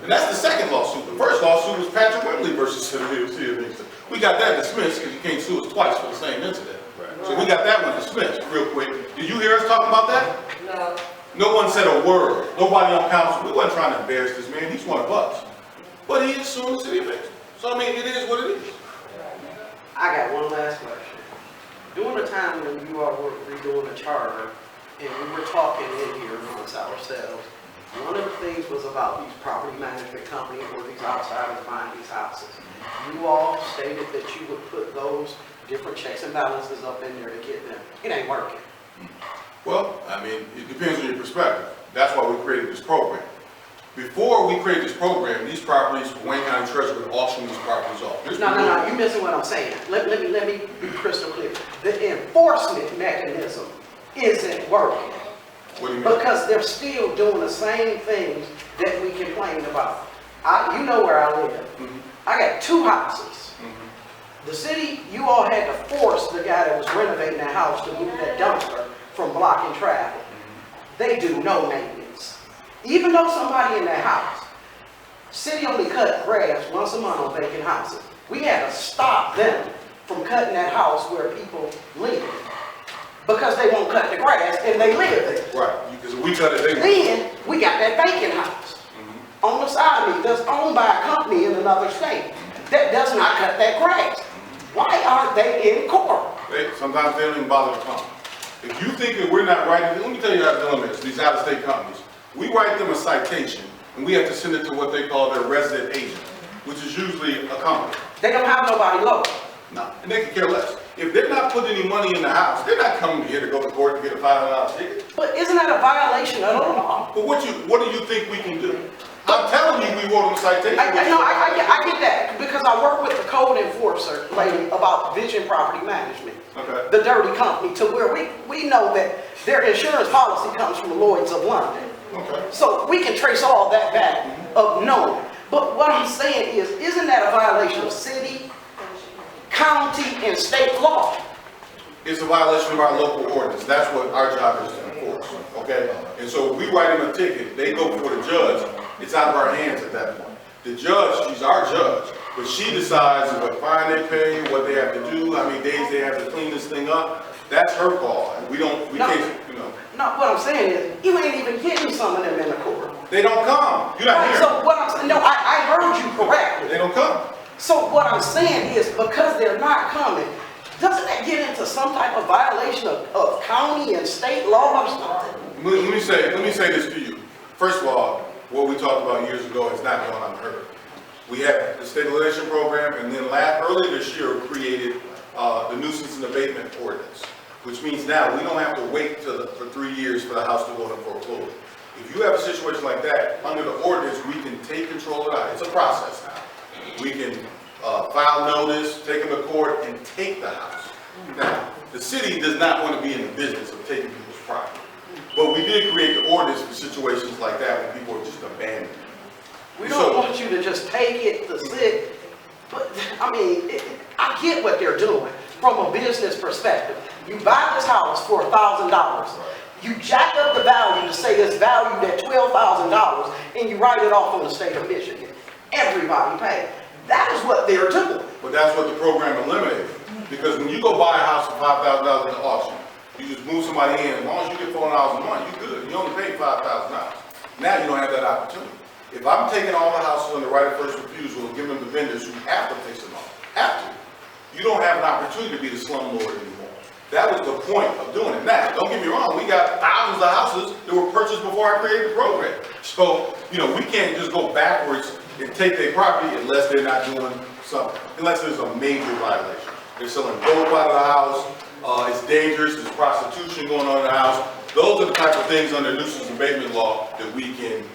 And that's the second lawsuit. The first lawsuit was Patrick Wimbley versus City of Inkster. We got that dismissed because you can't sue us twice for the same incident. So we got that one dismissed real quick. Did you hear us talking about that? No. No one said a word. Nobody on council. We wasn't trying to embarrass this man. He's one of us. But he is suing the city of Inkster. So I mean, it is what it is. I got one last question. During the time when you all were redoing the charter, and we were talking in here amongst ourselves, one of the things was about these property management companies where these outsiders buying these houses. You all stated that you would put those different checks and balances up in there to get them. It ain't working. Well, I mean, it depends on your perspective. That's why we created this program. Before we created this program, these properties, Wayne County Treasurer would auction these properties off. No, you're missing what I'm saying. Let me be crystal clear. The enforcement mechanism isn't working. What do you mean? Because they're still doing the same things that we complained about. You know where I live. Mm-hmm. I got 2 houses. Mm-hmm. The city, you all had to force the guy that was renovating that house to move that dumpster from blocking traffic. They do no maintenance. Even though somebody in that house, city only cut grass once a month on vacant houses. We had to stop them from cutting that house where people live. Because they won't cut the grass and they live there. Right, because if we cut it, they... Then we got that vacant house on the side of me that's owned by a company in another state that does not cut that grass. Why aren't they in court? Sometimes they don't even bother to come. If you think that we're not writing, let me tell you how the deal is, these out-of-state companies. We write them a citation and we have to send it to what they call their resident agent, which is usually a company. They don't have nobody local. No, and they can care less. If they're not putting any money in the house, they're not coming here to go to court to get a $500 ticket. But isn't that a violation of the law? But what do you think we can do? I'm telling you, we wrote them a citation. I get that, because I work with the code enforcer lady about vision property management. Okay. The dirty company, to where we know that their insurance policy comes from Lloyd's of London. Okay. So we can trace all that back of knowing. But what I'm saying is, isn't that a violation of city, county, and state law? It's a violation of our local ordinance. That's what our job is to enforce, okay? And so if we write them a ticket, they go before the judge, it's out of our hands at that point. The judge, she's our judge, but she decides what fine they pay, what they have to do, how many days they have to clean this thing up. That's her call, and we can't, you know. No, what I'm saying is, you ain't even getting some of them in the court. They don't come. You're not here. So what I'm saying, no, I heard you correctly. They don't come. So what I'm saying is, because they're not coming, doesn't that get into some type of violation of county and state law or something? Let me say this to you. First of all, what we talked about years ago has not gone unheard. We had the stabilization program, and then early this year created the nuisance and abatement ordinance, which means now we don't have to wait for 3 years for the house to go into foreclosure. If you have a situation like that, under the ordinance, we can take control of that. It's a process now. We can file notice, take them to court, and take the house. Now, the city does not want to be in the business of taking people's property. But we did create the ordinance for situations like that when people are just abandoned. We don't want you to just take it to sit, but I mean, I get what they're doing from a business perspective. You buy this house for $1,000. You jack up the value to say it's valued at $12,000, and you write it off on the state of Michigan. Everybody pays. That is what they're doing. But that's what the program eliminated. Because when you go buy a house for $5,000 in the auction, you just move somebody in, as long as you get $400 a month, you're good. You only pay $5,000. Now you don't have that opportunity. If I'm taking all the houses on the right of first refusal and giving them to vendors who have to fix them up, you don't have an opportunity to be the slumlord anymore. That was the point of doing it. Now, don't get me wrong, we got thousands of houses that were purchased before I created the program. So, we can't just go backwards and take their property unless they're not doing something, unless there's a major violation. They're selling dope out of the house, it's dangerous, there's prostitution going on in the house. Those are the type of things under nuisance abatement law that we can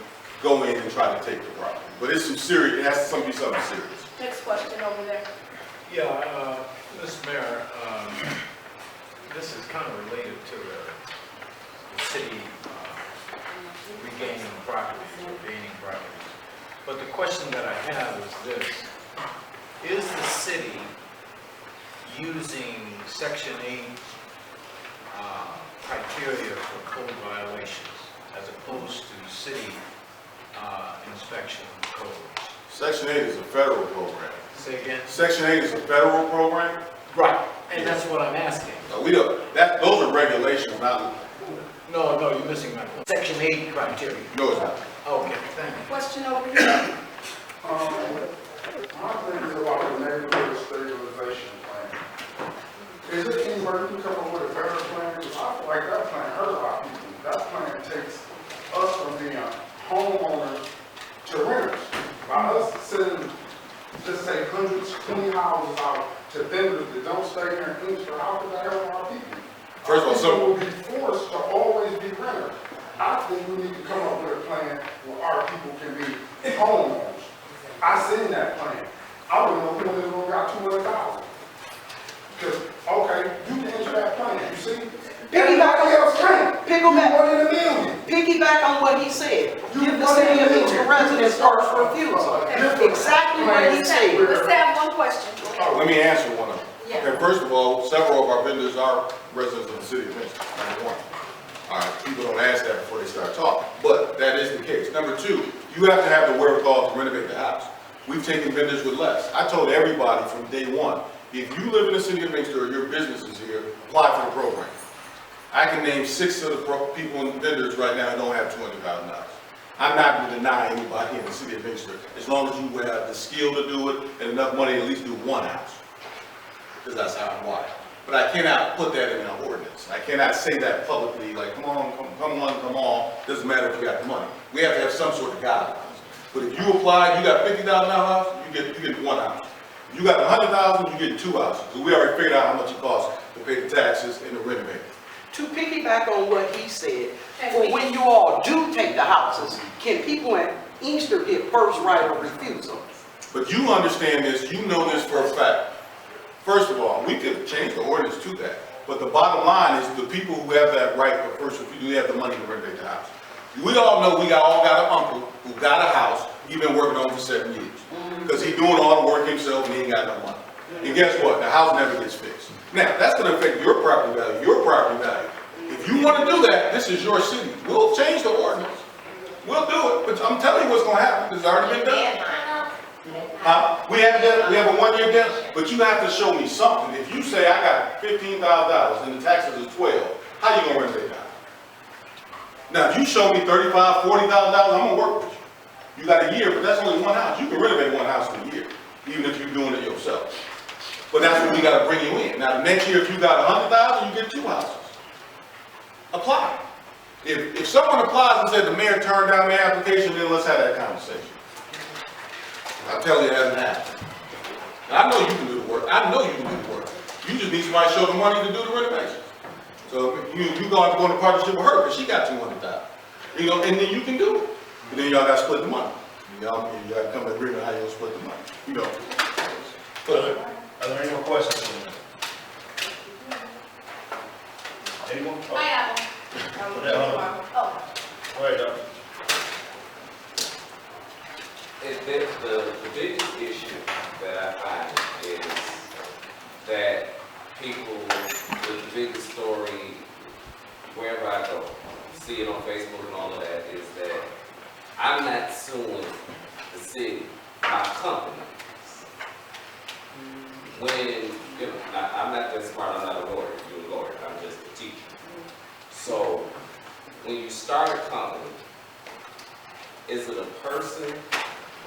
go in and try to take the property. But it's some serious, it has to be something serious. Next question over there. Yeah, Mr. Mayor, this is kind of related to the city regaining properties or gaining properties. But the question that I have is this. Is the city using Section 8 criteria for code violations as opposed to city inspection codes? Section 8 is a federal program. Say again? Section 8 is a federal program? Right, and that's what I'm asking. No, those are regulations, not. No, you're missing my point. Section 8 criteria. No, it's not. Okay, thank you. Question over here. My thing is about the neighborhood stabilization plan. Is it any way we can come up with a better plan? Because I feel like that plan hurt a lot of people. That plan takes us from being homeowners to renters. By us sending, just say, hundreds, 20 houses out to vendors that don't stay here in Inkster, how could that help our people? First of all, People will be forced to always be renters. I think we need to come up with a plan where our people can be homeowners. I seen that plan. I wouldn't know people in the room got 200,000. Because, okay, you can enter that plan, you see? Everybody else can't. Piggyback. You one in a million. Piggyback on what he said. Give the city of Inkster residents first refusal. Exactly what he said. Let's have one question. Let me answer one of them. Yeah. Okay, first of all, several of our vendors are residents of the city of Inkster, number one. All right, people don't ask that before they start talking, but that is the case. Number two, you have to have the wherewithal to renovate the house. We've taken vendors with less. I told everybody from day one, if you live in the city of Inkster or your business is here, apply for the program. I can name 6 of the people and vendors right now who don't have $200,000. I'm not going to deny anybody in the city of Inkster, as long as you have the skill to do it and enough money to at least do one house. Because that's how I'm wired. But I cannot put that in an ordinance. I cannot say that publicly, like, come on, doesn't matter if you got the money. We have to have some sort of guidelines. But if you apply, you got $50,000 house, you get one house. If you got $100,000, you get 2 houses. So we already figured out how much it costs to pay the taxes and to renovate. To piggyback on what he said, for when you all do take the houses, can people Inkster get first right of refusal. But you understand this, you know this for a fact. First of all, we could change the ordinance to that, but the bottom line is the people who have that right of first refusal, who have the money to renovate the house. We all know we all got an uncle who got a house he been working on for 7 years. Because he's doing all the work himself and he ain't got no money. And guess what? The house never gets fixed. Now, that's going to affect your property value, If you want to do that, this is your city. We'll change the ordinance. We'll do it, but I'm telling you what's going to happen. It's already been done. We have a 1-year debt, but you have to show me something. If you say I got $15,000 and the taxes are 12, how you going to renovate that? Now, if you show me $35,000, $40,000, I'm going to work with you. You got a year, but that's only one house. You can renovate one house in a year, even if you're doing it yourself. But that's what we got to bring you in. Now, the next year, if you got $100,000, you get 2 houses. Apply. If someone applies and said the mayor turned down their application, then let's have that conversation. I tell you, it hasn't happened. Now, I know you can do the work. I know you can do the work. You just need somebody to show the money to do the renovation. So you go into partnership with her because she got $200,000. You know, and then you can do it. And then y'all got to split the money. Y'all got to come to agreement how you'll split the money. You know. Are there any more questions? Anyone? I have them. Oh. Go ahead, Doctor. The biggest issue that I find is that people with the biggest story, wherever I go, see it on Facebook and all of that, is that I'm not suing the city, my company. When, you know, I'm not that smart, I'm not a lawyer, you're a lawyer, I'm just a teacher. So, when you start a company, is it a person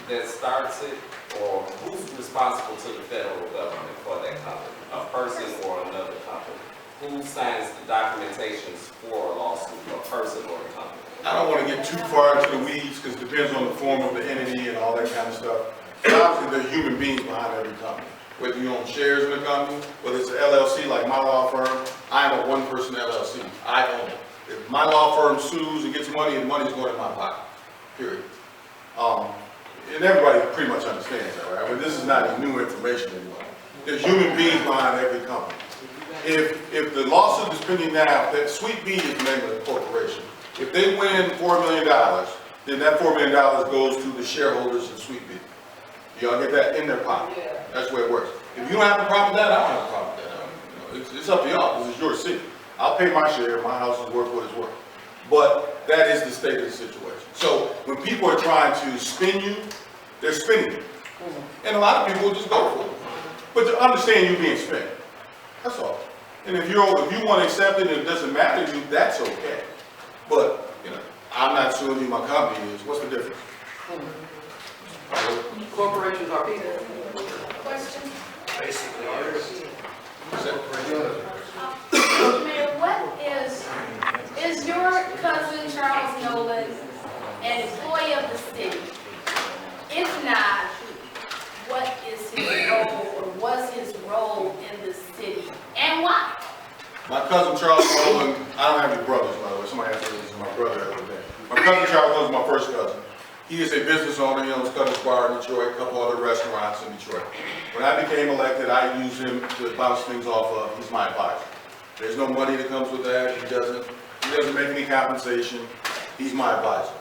that starts it, or who's responsible to the federal government for that company? A person or another company? Who signs the documentations for a lawsuit, a person or a company? I don't want to get too far into the weeds because it depends on the form of the entity and all that kind of stuff. Obviously, there are human beings behind every company. Whether you own shares in the company, whether it's an LLC like my law firm, I am a one-person LLC. I own it. If my law firm sues and gets money, the money's going in my pocket, period. And everybody pretty much understands that, right? I mean, this is not any new information anymore. There's human beings behind every company. If the lawsuit is pending now, that Sweet Bee is the name of the corporation. If they win $4 million, then that $4 million goes to the shareholders of Sweet Bee. Y'all get that in their pocket. That's the way it works. If you don't have a problem with that, I don't have a problem with that. You know, it's up to y'all. This is your city. I'll pay my share. My house is worth what it's worth. But that is the state of the situation. So when people are trying to spin you, they're spinning you. And a lot of people will just go for it. But to understand you being spent. That's all. And if you want to accept it and it doesn't matter to you, that's okay. But, you know, I'm not suing you, my company is. What's the difference? Corporations are people. Question? Basically, Mayor, what is your cousin Charles Nolen an employee of the city? If not, what is his role or was his role in the city and why? My cousin Charles Nolen, I don't have any brothers, by the way. Somebody asked me this is my brother the other day. My cousin Charles Nolen is my first cousin. He is a business owner. He owns Cutter's Bar in Detroit, a couple other restaurants in Detroit. When I became elected, I used him to bounce things off of. He's my advisor. There's no money that comes with that. He doesn't make any compensation. He's my advisor.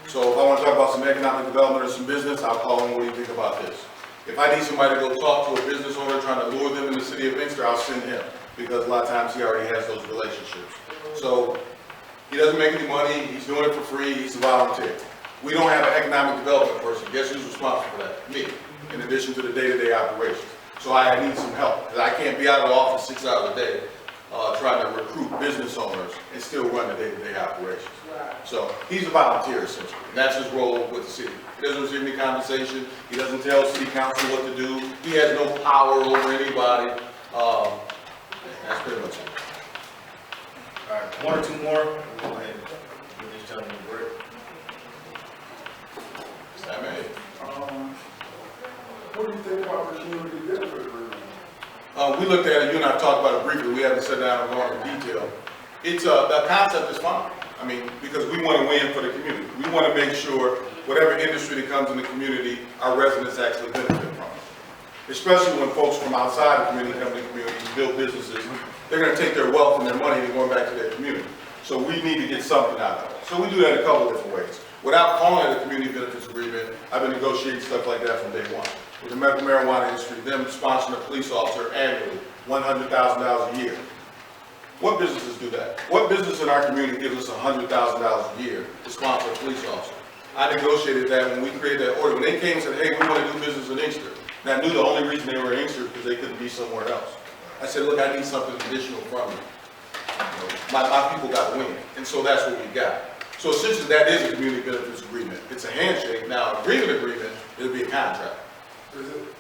So if I want to talk about some economic development or some business, I'll call him. What do you think about this? If I need somebody to go talk to a business owner trying to lure them in the city of Inkster, I'll send him because a lot of times he already has those relationships. So he doesn't make any money. He's doing it for free. He's a volunteer. We don't have an economic development person. Guess who's responsible for that? Me, in addition to the day-to-day operations. So I need some help because I can't be out of the office 6 hours a day trying to recruit business owners and still run the day-to-day operations. So he's a volunteer essentially, and that's his role with the city. He doesn't receive any compensation. He doesn't tell city council what to do. He has no power over anybody. That's pretty much it. All right, 1 or 2 more. We'll go ahead and give these gentlemen a break. What do you think about the community benefit agreement? We looked at it, you and I talked about it briefly, we haven't sat down and gone into detail. It's, the concept is fine. I mean, because we want to win for the community. We want to make sure whatever industry that comes in the community, our residents actually benefit from it. Especially when folks from outside the community come to the community and build businesses, they're gonna take their wealth and their money and going back to their community. So we need to get something out of it. So we do that a couple of different ways. Without calling it a community benefits agreement, I've been negotiating stuff like that from day one. With the medical marijuana industry, them sponsoring a police officer annually, $100,000 a year. What businesses do that? What business in our community gives us $100,000 a year to sponsor a police officer? I negotiated that when we created that order. When they came and said, hey, we want to do business in Inkster. And I knew the only reason they were in Inkster is because they couldn't be somewhere else. I said, look, I need something additional from you. My people got to win. And so that's what we got. So essentially that is a community benefits agreement. It's a handshake. Now, an agreement, it'll be a contract.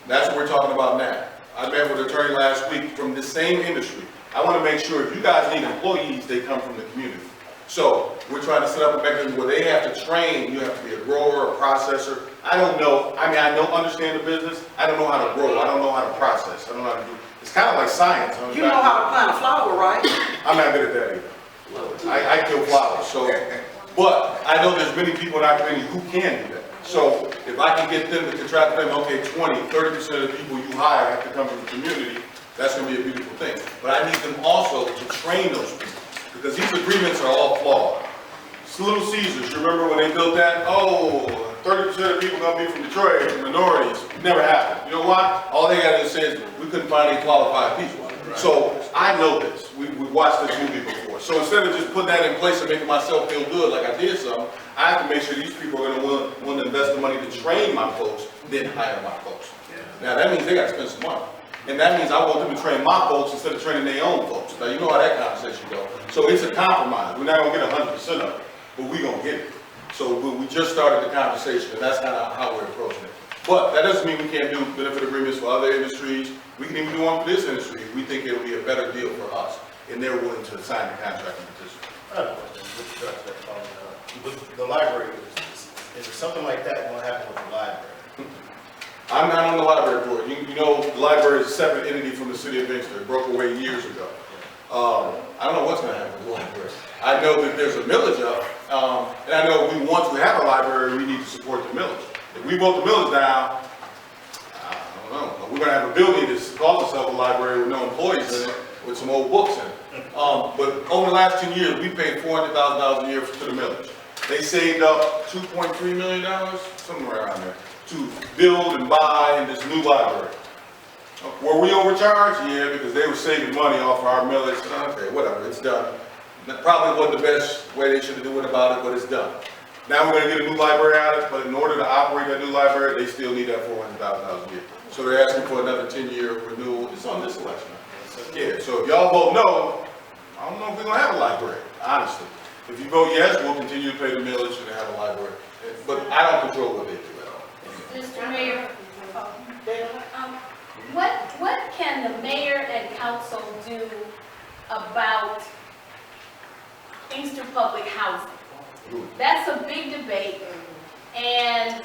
That's what we're talking about now. I met with an attorney last week from the same industry. I want to make sure if you guys need employees, they come from the community. So we're trying to set up a mechanism where they have to train. You have to be a grower, a processor. I don't know. I mean, I don't understand the business. I don't know how to grow. I don't know how to process. I don't know how to do. It's kind of like science. You know how to plant a flower, right? I'm not good at that either. I kill flowers. So, but I know there's many people in our community who can do that. So if I can get them to contract them, okay, 20-30% of the people you hire have to come from the community. That's going to be a beautiful thing. But I need them also to train those people because these agreements are all flawed. It's Little Caesars, you remember when they built that? Oh, 30% of people going to be from Detroit, from minorities. It never happened. You know why? All they got to say is we couldn't find any qualified people. So I know this. We've watched this movie before. So instead of just putting that in place and making myself feel good like I did something, I have to make sure these people are going to want to invest the money to train my folks, then hire my folks. Now that means they got to spend some money. And that means I want them to train my folks instead of training their own folks. Now you know how that conversation goes. So it's a compromise. We're not going to get 100% of it, but we're going to get it. So we just started the conversation, and that's kind of how we're approaching it. But that doesn't mean we can't do benefit agreements for other industries. We can even do one for this industry. We think it'll be a better deal for us, and they're willing to sign the contract and petition. I have a question with regards to that following up. With the library, is it something like that going to happen with the library? I'm not on the library board. You know, the library is a separate entity from the city of Inkster. It broke away years ago. I don't know what's going to happen with the library. I know that there's a millage up, and I know once we have a library, we need to support the millage. If we vote the millage down, I don't know. We're going to have a building that calls itself a library with no employees in it, with some old books in it. But over the last 10 years, we paid $400,000 a year to the millage. They saved up $2.3 million, somewhere around there, to build and buy this new library. Were we overcharged? Yeah, because they were saving money off our millage. Okay, whatever, it's done. That probably wasn't the best way they should have done about it, but it's done. Now we're going to get a new library out of it, but in order to operate that new library, they still need that $400,000 a year. So they're asking for another 10-year renewal. It's on this election. Yeah, so if y'all vote no, I don't know if we're going to have a library, honestly. If you vote yes, we'll continue to pay the millage and have a library. But I don't control what they do at all. Mr. Mayor, what can the mayor and council do about Inkster public housing? That's a big debate, and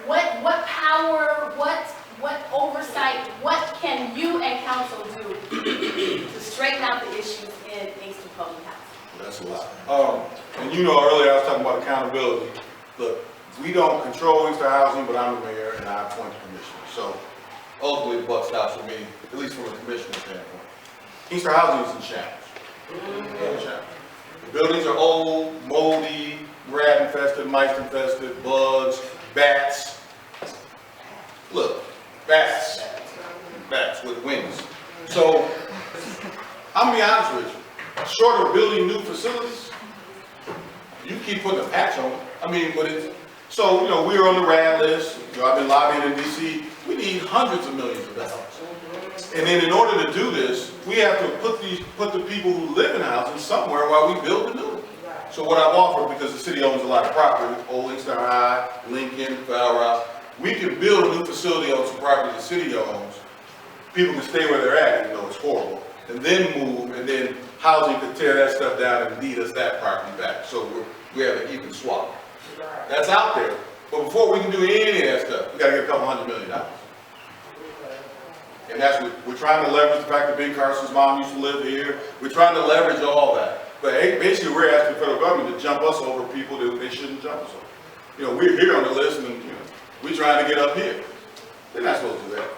what power, what oversight, what can you and council do to straighten out the issues in Inkster public housing? That's a lot. And you know, earlier I was talking about accountability. Look, we don't control Inkster housing, but I'm the mayor and I appoint the commissioner. So ultimately the buck stops with me, at least from a commissioner standpoint. Inkster housing is in shambles. The buildings are old, moldy, rat infested, mice infested, bugs, bats. Look, bats with wings. So I'm gonna be honest with you. Short of building new facilities, you keep putting a patch on it. I mean, but it's, so, you know, we're on the RAD list. You know, I've been lobbying in DC. We need hundreds of millions of dollars. And then in order to do this, we have to put the people who live in housing somewhere while we build the new one. So what I've offered, because the city owns a lot of property, Old Inkster High, Lincoln, Fowl Rouse, we can build a new facility on some property the city owns. People can stay where they're at, even though it's horrible, and then move, and then housing could tear that stuff down and lead us that property back. So we have an even swap. That's out there. But before we can do any of that stuff, we got to get a couple $100 million. And that's what we're trying to leverage. The fact that Ben Carson's mom used to live here. We're trying to leverage all that. But basically, we're asking the federal government to jump us over people that they shouldn't jump us over. You know, we're here on the list and, you know, we're trying to get up here. They're not supposed to do that.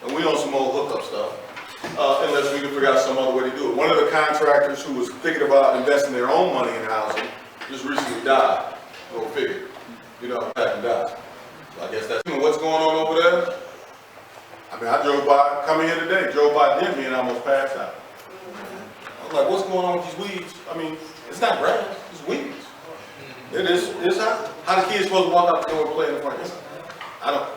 And we on some old hookup stuff, unless we can figure out some other way to do it. One of the contractors who was thinking about investing their own money in housing just recently died. Go figure. You know, happened died. So I guess that's what's going on over there. I mean, I drove by, coming here today, drove by Denby and almost passed out. I was like, what's going on with these weeds? I mean, it's not grass, it's weeds. It is, it's how the kids supposed to walk out the door and play in the front yard? I don't.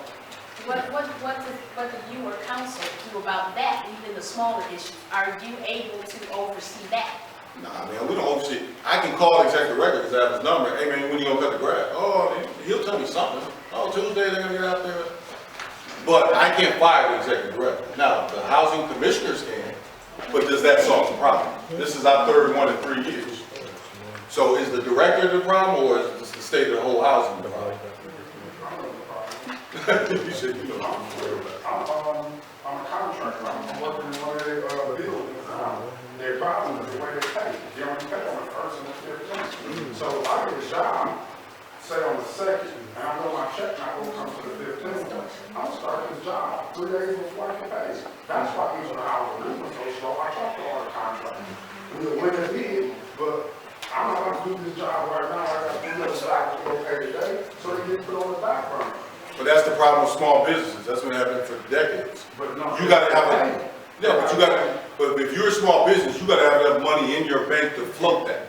What do you or council do about that, even the smaller issues? Are you able to oversee that? Nah, man, we don't oversee. I can call the executive director because I have his number. Hey, man, when you gonna cut the grass? Oh, he'll tell me something. Oh, Tuesday they're gonna get out there. But I can't fire the executive director. Now, the housing commissioners can, but does that solve the problem? This is our third one in 3 years. So is the director the problem, or is the state of the whole housing the problem? You said you know. I'm a contractor, I'm working in one of their buildings. Their problem is the way they pay. They only pay on the first and the 15th. So if I get a job, say on the 2nd, and I know my check not gonna come to the 15th, I'm starting this job 3 days before I get paid. That's why these are the hours was so slow. I talked to all the contractors. We'll win the bid, but I'm not gonna do this job right now. I gotta do this job to go pay today, so they get put on the back burner. But that's the problem with small businesses. That's been happening for decades. But no, You gotta have a, yeah, but you gotta, but if you're a small business, you gotta have enough money in your bank to float that.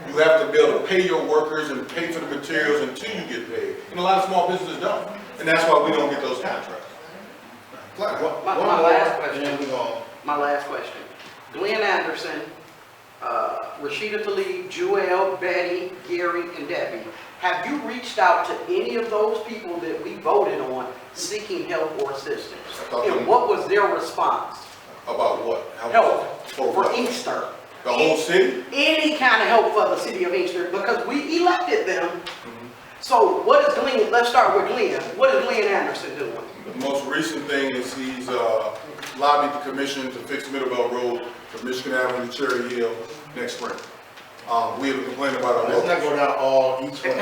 You have to be able to pay your workers and pay for the materials until you get paid. And a lot of small businesses don't. And that's why we don't get those contracts. My last question. Glenn Anderson, Rashida Tlaib, Joel, Betty, Gary, and Debbie. Have you reached out to any of those people that we voted on seeking help or assistance? And what was their response? About what? Help for Inkster. The whole city? Any kind of help for the city of Inkster, because we elected them. So what is Glenn, let's start with Glenn. What is Glenn Anderson doing? The most recent thing is he's lobbied the commission to fix Middlebelt Road from Michigan Avenue to Cherry Hill next spring. We have a complaint about our Let's not go down all each one.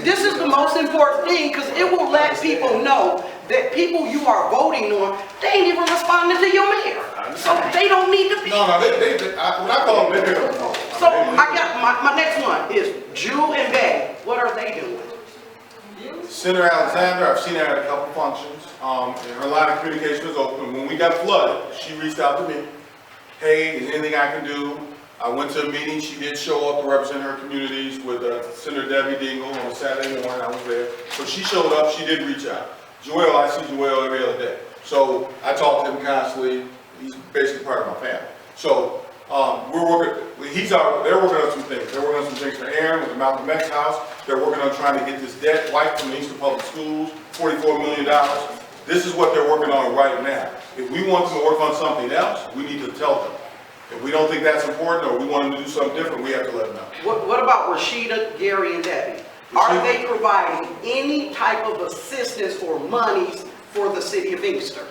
This is the most important thing, because it will let people know that people you are voting on, they ain't even responding to your mayor. So they don't need to be. No, when I call them, they don't know. So I got, my next one is Jewel and Betty. What are they doing? Senator Alexander, I've seen her at a couple functions, and her line of communication is open. When we got flooded, she reached out to me. Hey, is there anything I can do? I went to a meeting, she did show up to represent her communities with Senator Debbie Dingle on a Saturday morning, I was there. So she showed up, she did reach out. Joel, I see Joel every other day. So I talk to him constantly, he's basically part of my family. So they're working on some things. They're working on some things for Aaron with the Malcolm X house. They're working on trying to get this debt wiped from the Inkster Public Schools, $44 million. This is what they're working on right now. If we want them to work on something else, we need to tell them. If we don't think that's important or we want them to do something different, we have to let them know. What about Rashida, Gary, and Debbie? Are they providing any type of assistance or monies for the city of Inkster?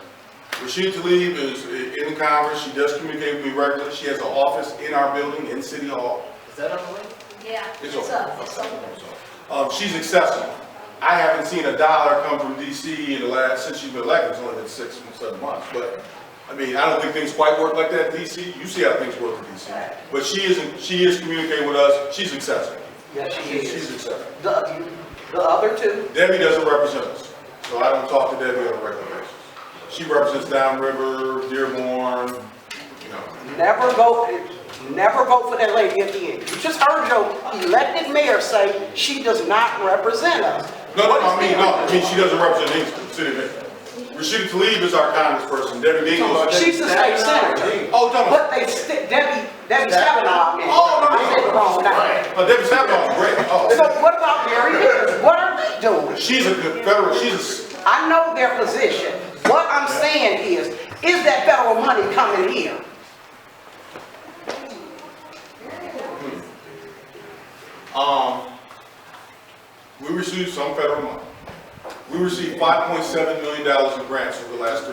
Rashida Tlaib is in Congress. She does communicate with me regularly. She has an office in our building in City Hall. Is that on the way? Yeah, It's up. She's accessible. I haven't seen a dollar come from DC in the last, since she's been elected. It's only been 6 or 7 months. But I mean, I don't think things quite work like that in DC. You see how things work in DC. But she is communicating with us. She's accessible. Yes, she is. She's accessible. The other two? Debbie doesn't represent us. So I don't talk to Debbie on a regular basis. She represents Downriver, Dearborn, you know. Never vote for that lady at the end. You just heard your elected mayor say she does not represent us. No, I mean she doesn't represent Inkster, city mayor. Rashida Tlaib is our congressperson. Debbie Dingle. She's the state senator. Oh, come on. But they Debbie Savanaugh. Oh, no, I said the wrong name. Debbie Savanaugh is great. Oh. So what about Gary Vickers? What are they doing? She's a good federal, I know their position. What I'm saying is that federal money coming here? We received some federal money. We received $5.7 million in grants over the last 3.5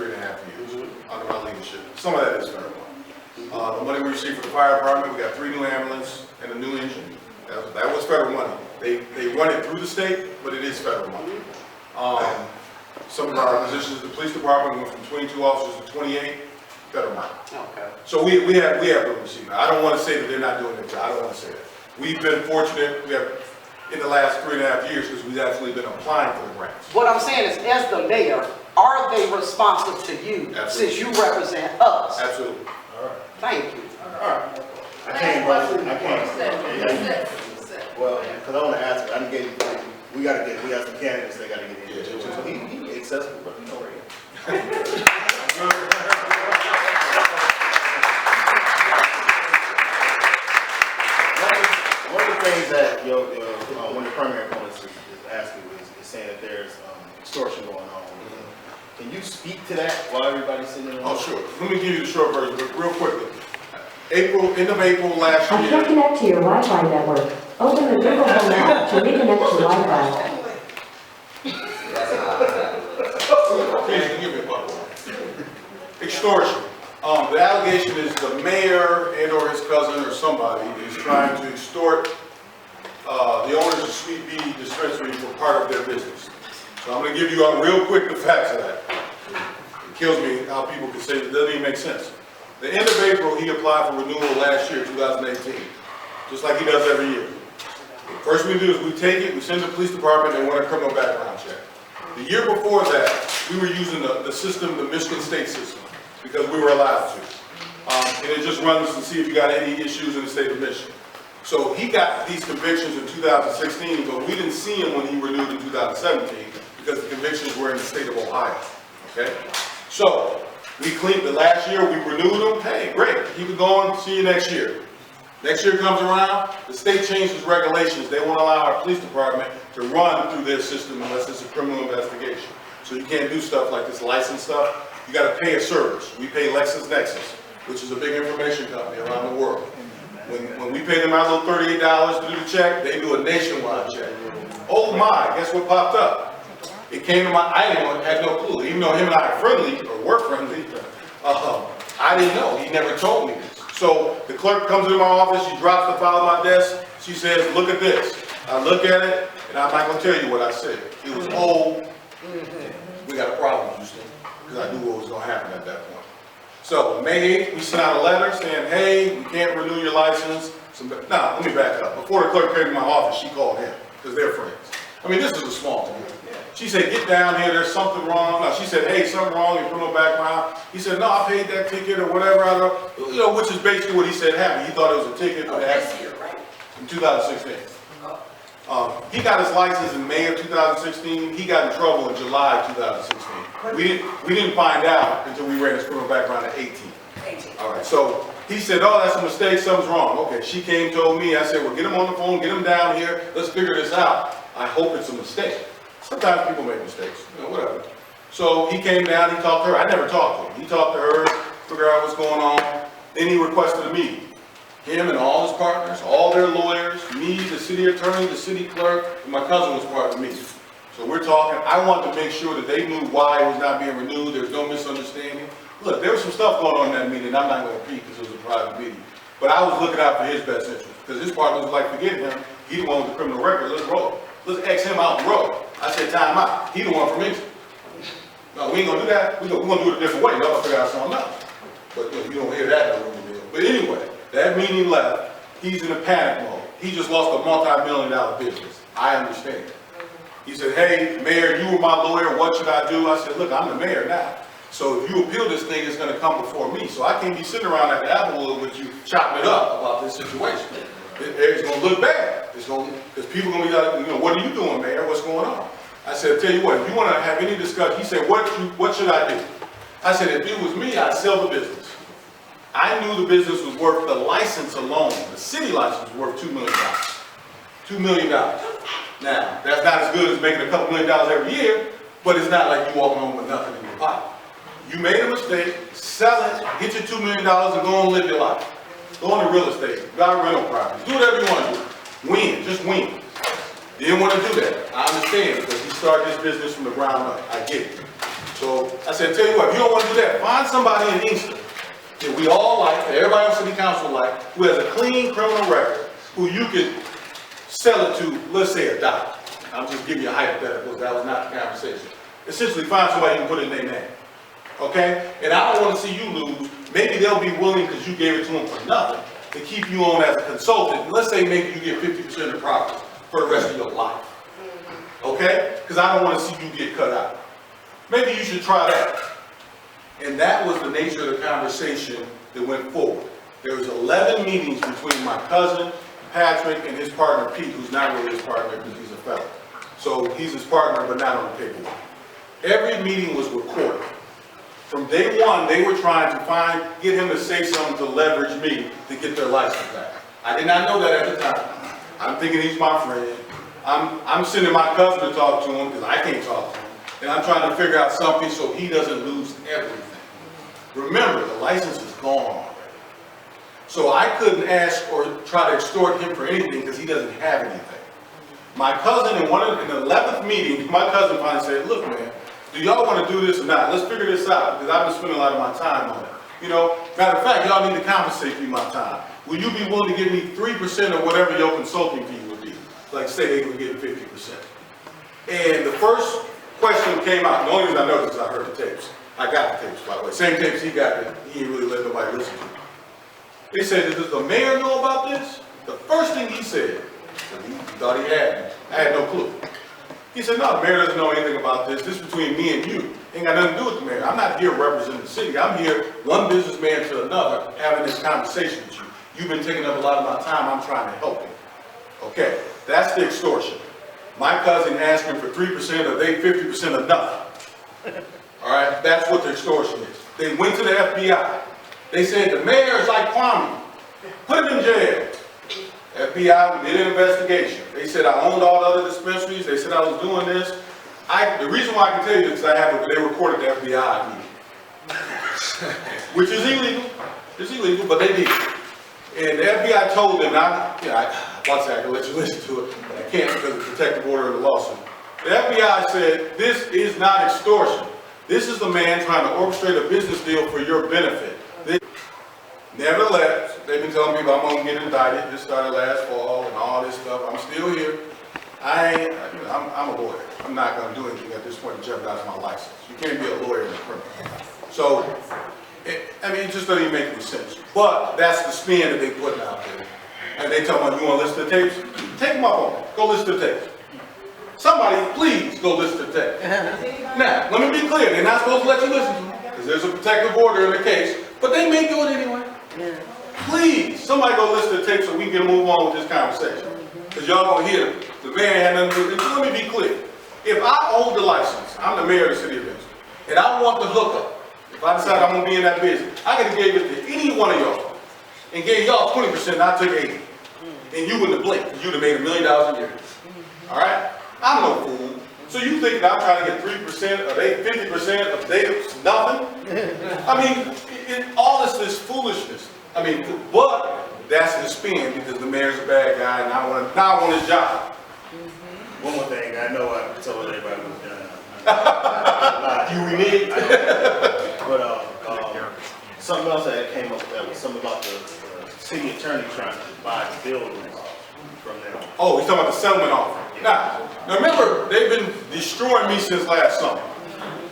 years under my leadership. Some of that is federal money. The money we received from the fire department, we got 3 new ambulances and a new engine. That was federal money. They run it through the state, but it is federal money. Some of our positions, the police department went from 22 officers to 28, federal money. Okay. So we have the receipt. I don't want to say that they're not doing their job. I don't want to say that. We've been fortunate, we have, in the last 3.5 years, because we've actually been applying for the grants. What I'm saying is, as the mayor, are they responsive to you since you represent us? Absolutely. Thank you. I can't. Well, because I want to ask, I didn't get, we got some candidates that got to get in here too. So he accessible, but you know where he is. One of the things that one of the primary opponents is asking is saying that there's extortion going on. Can you speak to that while everybody's sitting in? Oh, sure. Let me give you the short version, but real quickly. End of April last I year. can't connect to your Wi-Fi network. Open the Google Home app to reconnect to Wi-Fi. Please give me a button. Extortion. The allegation is the mayor and or his cousin or somebody is trying to extort the owners of Sweet Bee Dispensary for part of their business. So I'm going to give you real quick the facts of that. It kills me how people can say it doesn't even make sense. The end of April, he applied for renewal last year, 2018, just like he does every year. First we do is we take it, we send it to the police department, they want a criminal background check. The year before that, we were using the system, the Michigan State system, because we were allowed to. And it just runs to see if you got any issues in the state of Michigan. So he got these convictions in 2016, but we didn't see him when he renewed in 2017, because the convictions were in the state of Ohio, okay? So, we cleaned the last year, we renewed them, hey, great, keep it going, see you next year. Next year comes around, the state changes regulations, they won't allow our police department to run through their system unless it's a criminal investigation. So you can't do stuff like this license stuff, you gotta pay a service. We pay LexisNexis, which is a big information company around the world. When we pay them our little $38 to do the check, they do a nationwide check. Oh my, guess what popped up? It came to I had no clue, even though him and I are friendly, or were friendly, I didn't know, he never told me this. So the clerk comes into my office, she drops the file on my desk, she says, look at this. I look at it, and I'm not gonna tell you what I said. It was old, we got a problem, Houston, because I knew what was gonna happen at that point. So May 8th, we sent out a letter saying, hey, we can't renew your license. Let me back up. Before the clerk came to my office, she called him, because they're friends. I mean, this is a small thing. She said, get down here, there's something wrong. No, she said, hey, something wrong, your criminal background. He said, no, I paid that ticket or whatever, which is basically what he said happened. He thought it was a ticket. This year, right? In 2016. He got his license in May of 2016. He got in trouble in July of 2016. We didn't find out until we ran his criminal background at 18. All right, so he said, oh, that's a mistake, something's wrong. Okay, she came, told me, I said, well, get him on the phone, get him down here, let's figure this out. I hope it's a mistake. Sometimes people make mistakes, whatever. So he came down, he talked to her. I never talked to him. He talked to her, figured out what's going on. Then he requested a meeting. Him and all his partners, all their lawyers, me, the city attorney, the city clerk, and my cousin was part of the meeting. So we're talking, I wanted to make sure that they knew why it was not being renewed, there was no misunderstanding. Look, there was some stuff going on in that meeting, I'm not going to repeat because it was a private meeting. But I was looking out for his best interest, because his partners was like, forget him, he the one with the criminal record, let's roll. Let's X him out the road. I said, time out. He the one from Inkster. No, we ain't gonna do that. We're gonna do it a different way. Y'all gonna figure out something else. But you don't hear that in the room. But anyway, that meeting left. He's in a panic mode. He just lost a multi-million-dollar business. I understand. He said, hey, mayor, you were my lawyer. What should I do? I said, look, I'm the mayor now. So if you appeal this thing, it's gonna come before me. So I can't be sitting around at the Applewood with you chopping it up about this situation. It's going to look bad. It's going because people are going to be like, what are you doing, Mayor? What's going on? I said, tell you what, if you want to have any discussion, he said, what should I do? I said, if it was me, I'd sell the business. I knew the business was worth, the license alone, the city license was worth $2 million. $2 million. Now, that's not as good as making a couple $1 million every year, but it's not like you walking home with nothing in your pocket. You made a mistake, sell it, get your $2 million and go and live your life. Go into real estate, buy rental properties, do whatever you want to do. Win, just win. He didn't want to do that. I understand because he started his business from the ground up. I get it. So I said, tell you what, if you don't want to do that, find somebody in Inkster that we all like, that everybody on city council like, who has a clean criminal record, who you could sell it to, let's say, $1. I'm just giving you a hypothetical, that was not the conversation. Essentially find somebody who can put in their name, okay? And I don't want to see you lose. Maybe they'll be willing, because you gave it to them for nothing, to keep you on as a consultant. And let's say maybe you get 50% of the profits for the rest of your life, okay? Because I don't want to see you get cut out. Maybe you should try that. And that was the nature of the conversation that went forward. There was 11 meetings between my cousin, Patrick, and his partner, Pete, who's not really his partner because he's a fellow. So he's his partner, but not on the paperwork. Every meeting was recorded. From day one, they were trying to get him to say something to leverage me to get their license back. I did not know that at the time. I'm thinking he's my friend. I'm sending my cousin to talk to him because I can't talk to him. And I'm trying to figure out something so he doesn't lose everything. Remember, the license is gone already. So I couldn't ask or try to extort him for anything because he doesn't have anything. My cousin, in the 11th meeting, my cousin finally said, look, man, do y'all want to do this or not? Let's figure this out because I've been spending a lot of my time on it. You know, matter of fact, y'all need to compensate me my time. Will you be willing to give me 3% of whatever your consulting fee would be? Like say they were getting 50%. And the first question came out. The only reason I know this is I heard the tapes. I got the tapes, by the way. Same tapes he got that he didn't really let nobody listen to. They said, does the mayor know about this? The first thing he said, he thought he had me. I had no clue. He said, no, the mayor doesn't know anything about this. This is between me and you. Ain't got nothing to do with the mayor. I'm not here representing the city. I'm here, one businessman to another, having this conversation with you. You've been taking up a lot of my time. I'm trying to help you. Okay, that's the extortion. My cousin asked him for 3% of they 50% of nothing. All right, that's what the extortion is. They went to the FBI. They said the mayor is like Kwame. Put him in jail. FBI did an investigation. They said I owned all the other dispensaries. They said I was doing this. The reason why I can tell you this is they recorded the FBI meeting, which is illegal. It's illegal, but they did. And the FBI told them, I can let you listen to it, but I can't because of the protective order of the lawsuit. The FBI said, this is not extortion. This is the man trying to orchestrate a business deal for your benefit. Nevertheless, they've been telling people I'm going to get indicted. This started last fall and all this stuff. I'm still here. I'm a lawyer. I'm not going to do anything at this point to jeopardize my license. You can't be a lawyer in a criminal. So, it just doesn't even make any sense. But that's the spin that they put out there. And they tell me, you want to listen to tapes? Take them up on it. Go listen to tapes. Somebody, please go listen to tapes. Now, let me be clear. They're not supposed to let you listen to them because there's a protective order in the case. But they may do it anyway. Please, somebody go listen to the tape so we can move on with this conversation. Because y'all gonna hear the mayor had nothing to do. And let me be clear. If I own the license, I'm the mayor of the city of Inkster, and I want the hookup, if I decide I'm gonna be in that business, I could have gave it to any one of y'all and gave y'all 20% and I took 80%. And you wouldn't have blinked because you'd have made $1 million a year. All right? I'm no fool. So you think that I'm trying to get 3% of they 50% of they nothing? I mean, all this foolishness. I mean, but that's the spin because the mayor's a bad guy and I want his job. One more thing, I know I told everybody was You need. But something else that came up, that was something about the city attorney trying to buy the buildings from them. Oh, he's talking about the settlement offer. Now remember, they've been destroying me since last summer.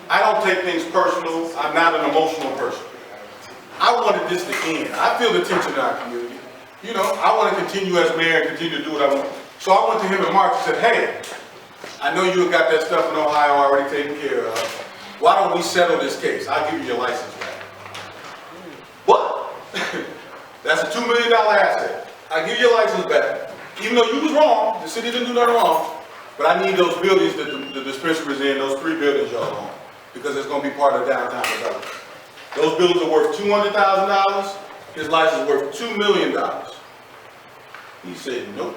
I don't take things personal. I'm not an emotional person. I wanted this to end. I feel the tension in our community. You know, I want to continue as mayor and continue to do what I want. So I went to him in March and said, hey, I know you got that stuff in Ohio already taken care of. Why don't we settle this case? I'll give you your license back. But that's a $2 million asset. I'll give you your license back. Even though you was wrong, the city didn't do nothing wrong, but I need those buildings that the dispensary is in, those 3 buildings y'all own, because it's going to be part of downtown development. Those buildings are worth $200,000. His license is worth $2 million. He said, nope.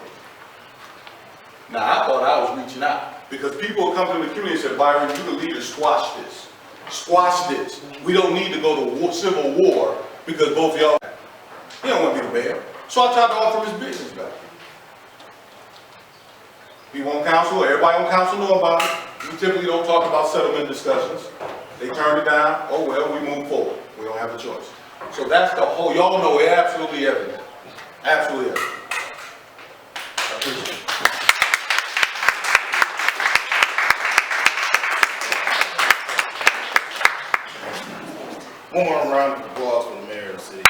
Now, I thought I was reaching out because people come to the community and said, Byron, you the leader, squash this. Squash this. We don't need to go to civil war because both of y'all, he don't want to be the mayor. So I tried to offer his business back. People on council, everybody on council know about it. We typically don't talk about settlement discussions. They turned it down. Oh, well, we move forward. We don't have a choice. So that's the whole, y'all know absolutely everything. Absolutely everything. I appreciate it. One more round of applause for the mayor of the city.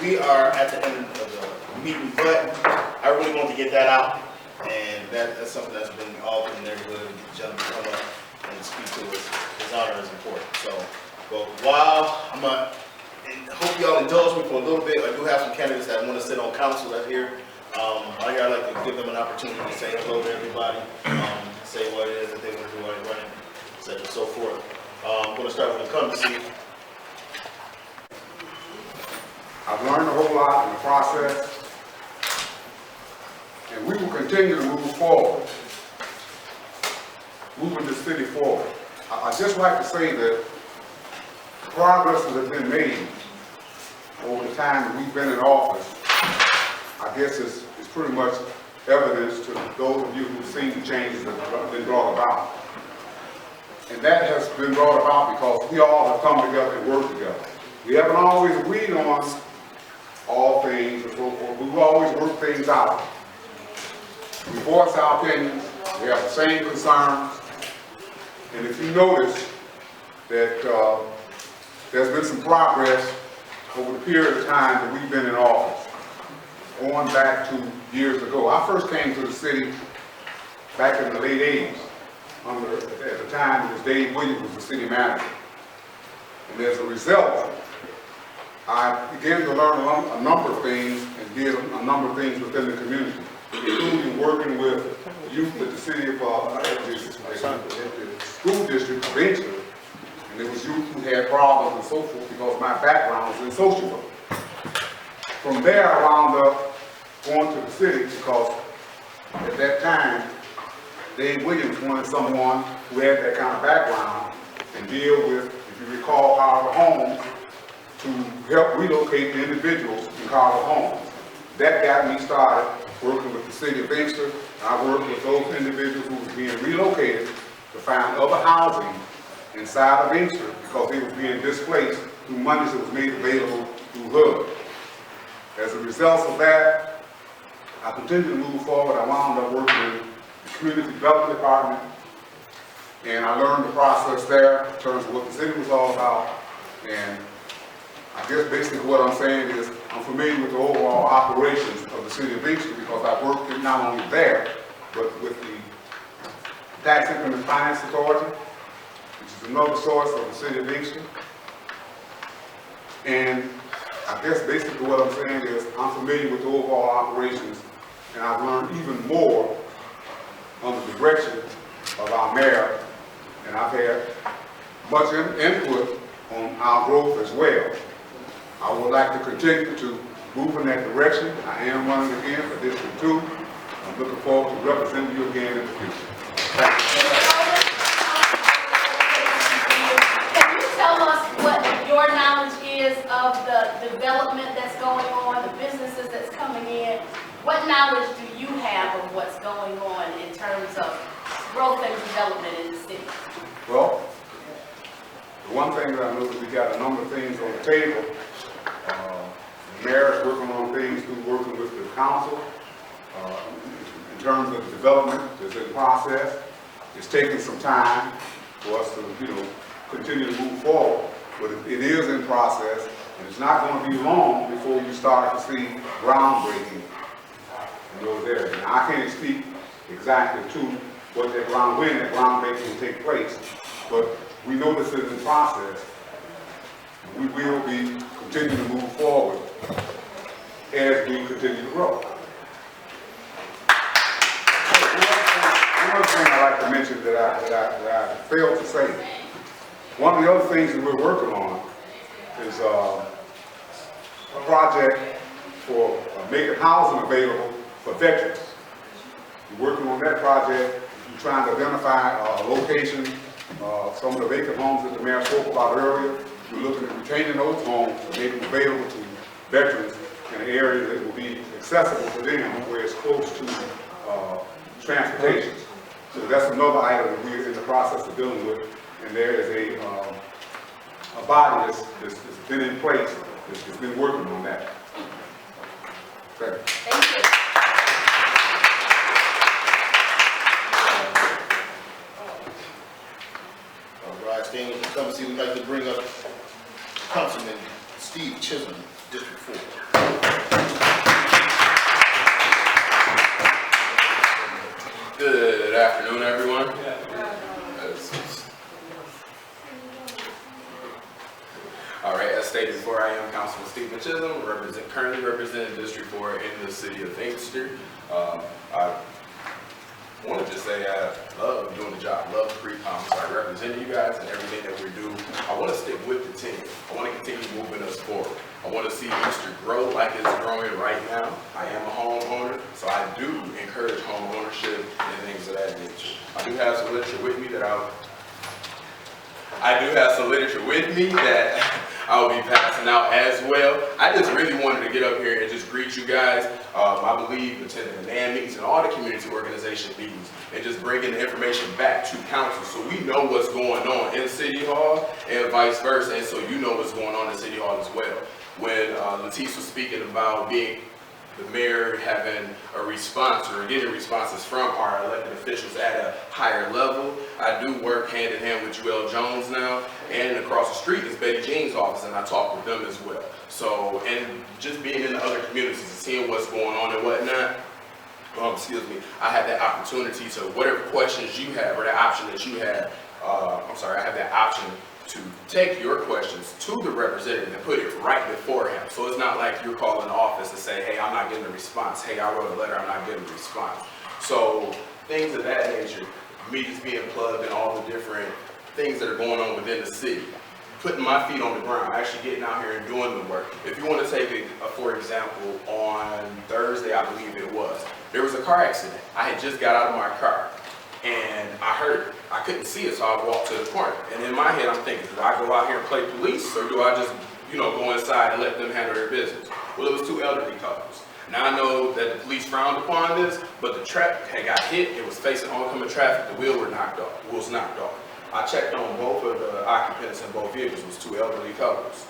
We are at the end of the meeting, but I really want to get that out. And that's something that's been all in the neighborhood. The gentleman come up and speak to us. His honor is important. So, but while and hope y'all indulge me for a little bit. I do have some candidates that want to sit on council that here. I'd like to give them an opportunity to say hello to everybody, say what it is that they want to do while they're running, etc. and so forth. I'm going to start with incumbency. I've learned a whole lot in the process, and we will continue to move forward, moving the city forward. I'd just like to say that progress that has been made over the time that we've been in office, I guess is pretty much evidence to those of you who've seen the changes that have been brought about. And that has been brought about because we all have come together and worked together. We haven't always agreed on all things and so forth. We've always worked things out. We voice our opinions. We have the same concerns. And if you notice that there's been some progress over the period of time that we've been in office, going back to years ago. I first came to the city back in the late 80s. At the time, it was Dave Williams was the city manager. And as a result, I began to learn a number of things and did a number of things within the community, including working with youth at the city of the school district of Inkster. And there was youth who had problems and so forth because my background was in social work. From there, I wound up going to the city because at that time, Dave Williams wanted someone who had that kind of background and deal with, if you recall, Carver Homes, to help relocate the individuals in Carver Homes. That got me started working with the city of Inkster. I worked with those individuals who were being relocated to find other housing inside of Inkster because they were being displaced through money that was made available through HUD. As a result of that, I continued to move forward. I wound up working in the Community Development Department, and I learned the process there in terms of what the city was all about. And I guess basically what I'm saying is I'm familiar with the overall operations of the city of Inkster because I've worked not only there, but with the Tax Income and Finance Authority, which is another source of the city of Inkster. And I guess basically what I'm saying is I'm familiar with the overall operations, and I've learned even more under the direction of our mayor, and I've had much input on our growth as well. I would like to continue to move in that direction. I am running again for District 2. I'm looking forward to representing you again in the future. Thank you. Can you tell us what your knowledge is of the development that's going on, the businesses that's coming in? What knowledge do you have of what's going on in terms of growth and development in the city? Well, the one thing that I know is we got a number of things on the table. The mayor is working on things through working with the council. In terms of the development that's in process, it's taking some time for us to, continue to move forward. But it is in process, and it's not going to be long before you start to see groundbreaking in those areas. Now, I can't speak exactly to when that groundbreaking will take place, but we know this is in process. We will be continuing to move forward as we continue to grow. One other thing I'd like to mention that I failed to say. One of the other things that we're working on is a project for making housing available for veterans. We're working on that project. We're trying to identify locations, some of the vacant homes that the mayor spoke about earlier. We're looking at retaining those homes and making them available to veterans in an area that will be accessible to them, where it's close to transportation. So that's another item that we're in the process of dealing with. And there is a body that's been in place, that's been working on that. Okay. Thank you. stand and come see, we'd like to bring up Councilman Steve Chisholm, District 4. Good afternoon, everyone. All right, as stated before, I am Councilman Stephen Chisholm, currently representing District 4 in the city of Inkster. I want to just say I love doing the job, love representing you guys and everything that we do. I want to stick with the team. I want to continue moving us forward. I want to see Inkster grow like it's growing right now. I am a homeowner, so I do encourage home ownership and things of that nature. I do have some literature with me that I'll be passing out as well. I just really wanted to get up here and just greet you guys. I believe attending the NAN meetings and all the community organization meetings and just bringing the information back to council so we know what's going on in City Hall and vice versa, and so you know what's going on in City Hall as well. When Latisse was speaking about being the mayor having a response or getting responses from our elected officials at a higher level. I do work hand in hand with Joelle Jones now, and across the street is Betty Jean's office, and I talk with them as well. So, and just being in the other communities and seeing what's going on and whatnot, I had that opportunity to, whatever questions you have or the option that you have, I have that option to take your questions to the representative and put it right before him. So it's not like you're calling the office and say, hey, I'm not getting a response. Hey, I wrote a letter, I'm not getting a response. So things of that nature, me just being plugged in all the different things that are going on within the city, putting my feet on the ground, actually getting out here and doing the work. If you want to take it, for example, on Thursday, I believe it was, there was a car accident. I had just got out of my car and I heard it. I couldn't see it, so I walked to the corner. And in my head, I'm thinking, do I go out here and play police, or do I just, go inside and let them handle their business? Well, it was two elderly couples. Now I know that the police frowned upon this, but the truck had got hit. It was facing oncoming traffic. The wheels were knocked off. I checked on both of the occupants in both vehicles. It was two elderly couples.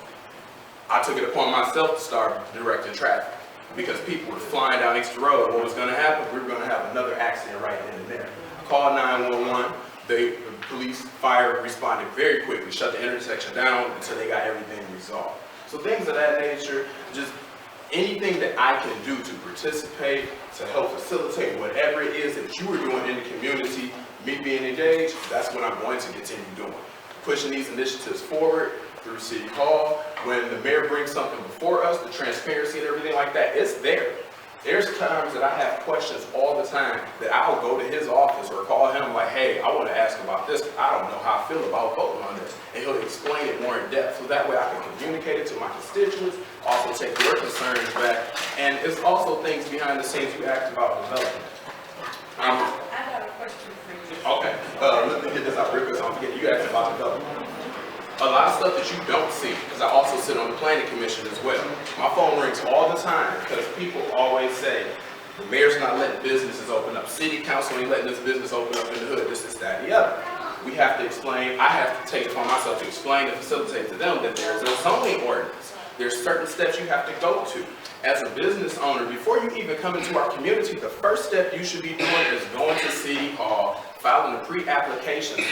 I took it upon myself to start directing traffic because people were flying down Inkster Road. What was going to happen? We were going to have another accident right then and there. Called 911. The police, fire responded very quickly, shut the intersection down until they got everything resolved. So things of that nature, just anything that I can do to participate, to help facilitate whatever it is that you are doing in the community, me being engaged, that's what I'm going to continue doing. Pushing these initiatives forward through City Hall. When the mayor brings something before us, the transparency and everything like that, it's there. There's times that I have questions all the time that I'll go to his office or call him like, hey, I want to ask about this. I don't know how I feel about voting on this. And he'll explain it more in depth. So that way I can communicate it to my constituents, also take their concerns back. And it's also things behind the scenes you asked about development. I got a question for you. Okay, let me get this out real quick so I'm forgetting. You asked about development. A lot of stuff that you don't see, because I also sit on the planning commission as well. My phone rings all the time because people always say, the mayor's not letting businesses open up. City council ain't letting this business open up in the hood. This, that, and the other. We have to explain, I have to take it upon myself to explain and facilitate to them that there's a zoning ordinance. There's certain steps you have to go to. As a business owner, before you even come into our community, the first step you should be doing is going to City Hall, filing a pre-application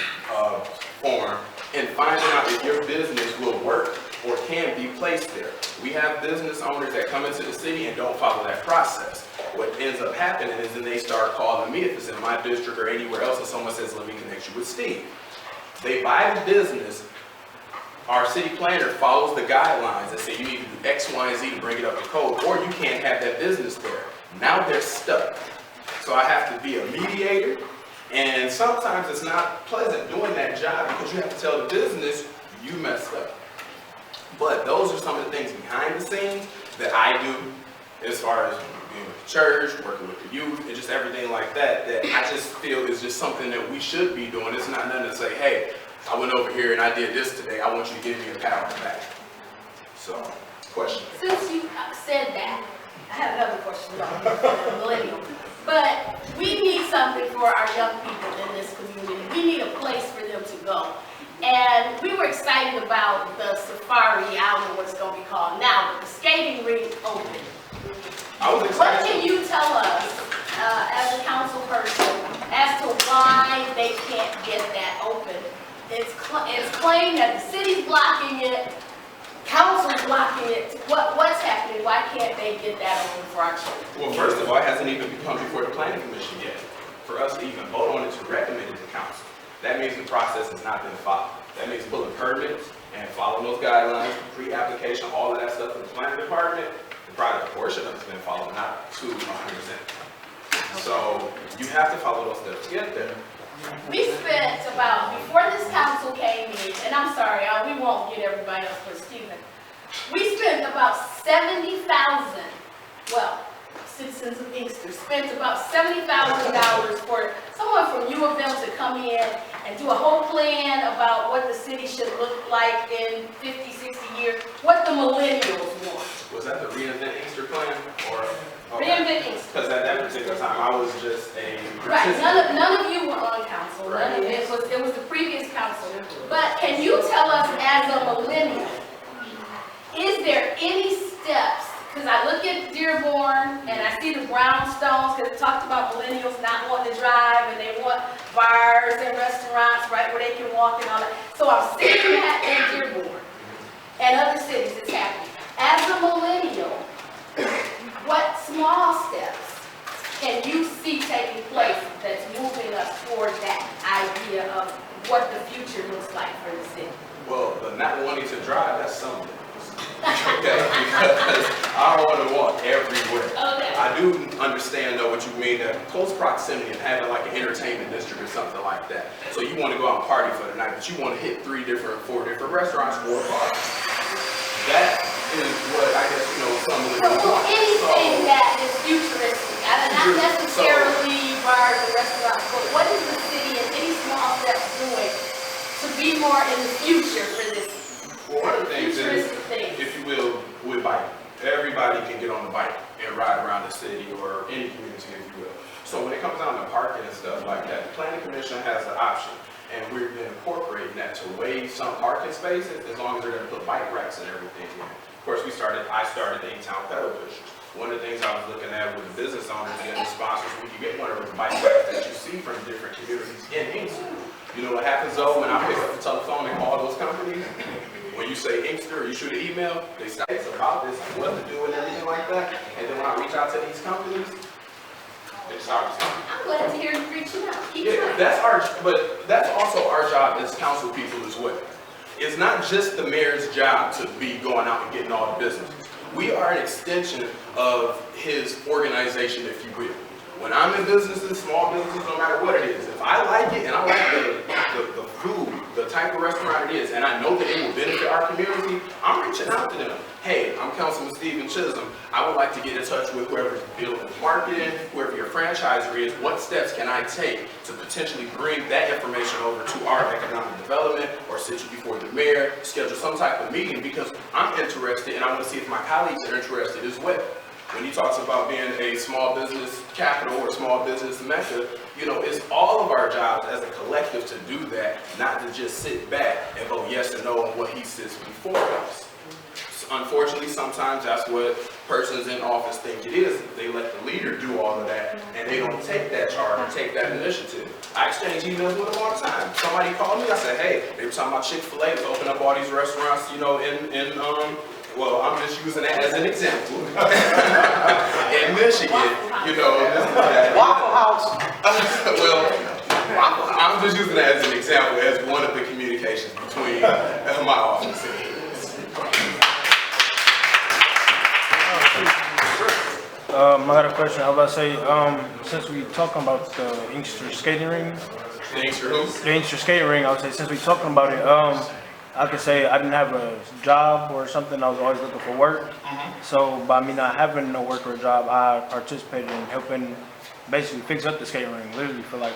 form, and finding out if your business will work or can be placed there. We have business owners that come into the city and don't follow that process. What ends up happening is then they start calling me if it's in my district or anywhere else and someone says, let me connect you with Steve. They buy the business. Our city planner follows the guidelines that say you need to do X, Y, and Z to bring it up to code, or you can't have that business there. Now they're stuck. So I have to be a mediator, and sometimes it's not pleasant doing that job because you have to tell the business you messed up. But those are some of the things behind the scenes that I do as far as being with the church, working with the youth, and just everything like that, that I just feel is just something that we should be doing. It's not nothing to say, hey, I went over here and I did this today. I want you to give me a pat on the back. So, question. Since you said that, I have another question about the millennial. But we need something for our young people in this community. We need a place for them to go. And we were excited about the safari, I don't know what it's going to be called now, but the skating rink open. I was excited. What can you tell us as a council person as to why they can't get that open It's claimed that the city's blocking it, council's blocking it. What's happening? Why can't they get that open for our children? Well, first of all, it hasn't even come before the planning commission yet. For us to even vote on it to recommend it to council, that means the process has not been followed. That means pulling permits and following those guidelines, pre-application, all of that stuff in the planning department. The private portion of it's been followed, not to 100%. So you have to follow those steps to get there. We spent about, before this council came in, and I'm sorry, we won't get everybody else but Stephen. We spent about 70,000, well, citizens of Inkster spent about $70,000 for someone from U of M to come in and do a whole plan about what the city should look like in 50, 60 years, what the millennials want. Was that the Reinvent Inkster plan, or? Reinvent Inkster. Because at that particular time, I was just a Right, participant. none of you were on council, Right. none of it was the previous council. But can you tell us as a millennial, is there any steps? Because I look at Dearborn and I see the brownstones, because it talked about millennials not wanting to drive and they want bars and restaurants, right, where they can walk and all that. So I'm seeing that in Dearborn and other cities it's happening. As a millennial, what small steps can you see taking place that's moving us toward that idea of what the future looks like for the city? Well, the not wanting to drive, that's something. Okay, because I don't want to walk everywhere. Okay. I do understand though what you mean, that close proximity and having like an entertainment district or something like that. So you want to go out and party for the night, but you want to hit 4 different restaurants or bars. That is what I guess, some of the Well, anything that is futuristic, not necessarily bars and restaurants, but what is the city and any small steps doing to be more in the future for this Well, one of the things is, futuristic thing? if you will, with bike, everybody can get on the bike and ride around the city or any community, if you will. So when it comes down to parking and stuff like that, the planning commission has the option, and we've been incorporating that to waive some parking spaces as long as they're going to put bike racks and everything in. Of course, I started the in-town pedal pushers. One of the things I was looking at with the business owners and the sponsors, we can get one of those bike racks that you see from different communities in Inkster. You know what happens though when I pick up the telephone and call those companies? When you say Inkster or you shoot an email, they say it's about this, what to do and everything like that. And then when I reach out to these companies, it's always I'm glad to hear you reaching out. Keep yeah, trying. but that's also our job as council people as well. It's not just the mayor's job to be going out and getting all the business. We are an extension of his organization, if you will. When I'm in businesses, small businesses, no matter what it is, if I like it and I like the food, the type of restaurant it is, and I know that it will benefit our community, I'm reaching out to them. Hey, I'm Councilman Stephen Chisholm. I would like to get in touch with whoever's building marketing, whoever your franchisor is. What steps can I take to potentially bring that information over to our economic development, or sit you before the mayor, schedule some type of meeting, because I'm interested and I want to see if my colleagues are interested as well. When he talks about being a small business capital or small business mecca, it's all of our jobs as a collective to do that, not to just sit back and vote yes or no on what he sits before us. Unfortunately, sometimes that's what persons in office think it is. They let the leader do all of that, and they don't take that charge or take that initiative. I exchange emails with them all the time. Somebody called me, I said, hey, they were talking about Chick-fil-A to open up all these restaurants, well, I'm just using that as an example. In Michigan, Waffle House. Well, I'm just using that as an example, as one of the communications between my office and his. I got a question. I was about to say, since we talking about the Inkster skating ring, The Inkster skating ring, I would say, since we talking about it, I could say I didn't have a job or something. I was always looking for work. So by me not having no work or a job, I participated in helping basically fix up the skating ring, literally for like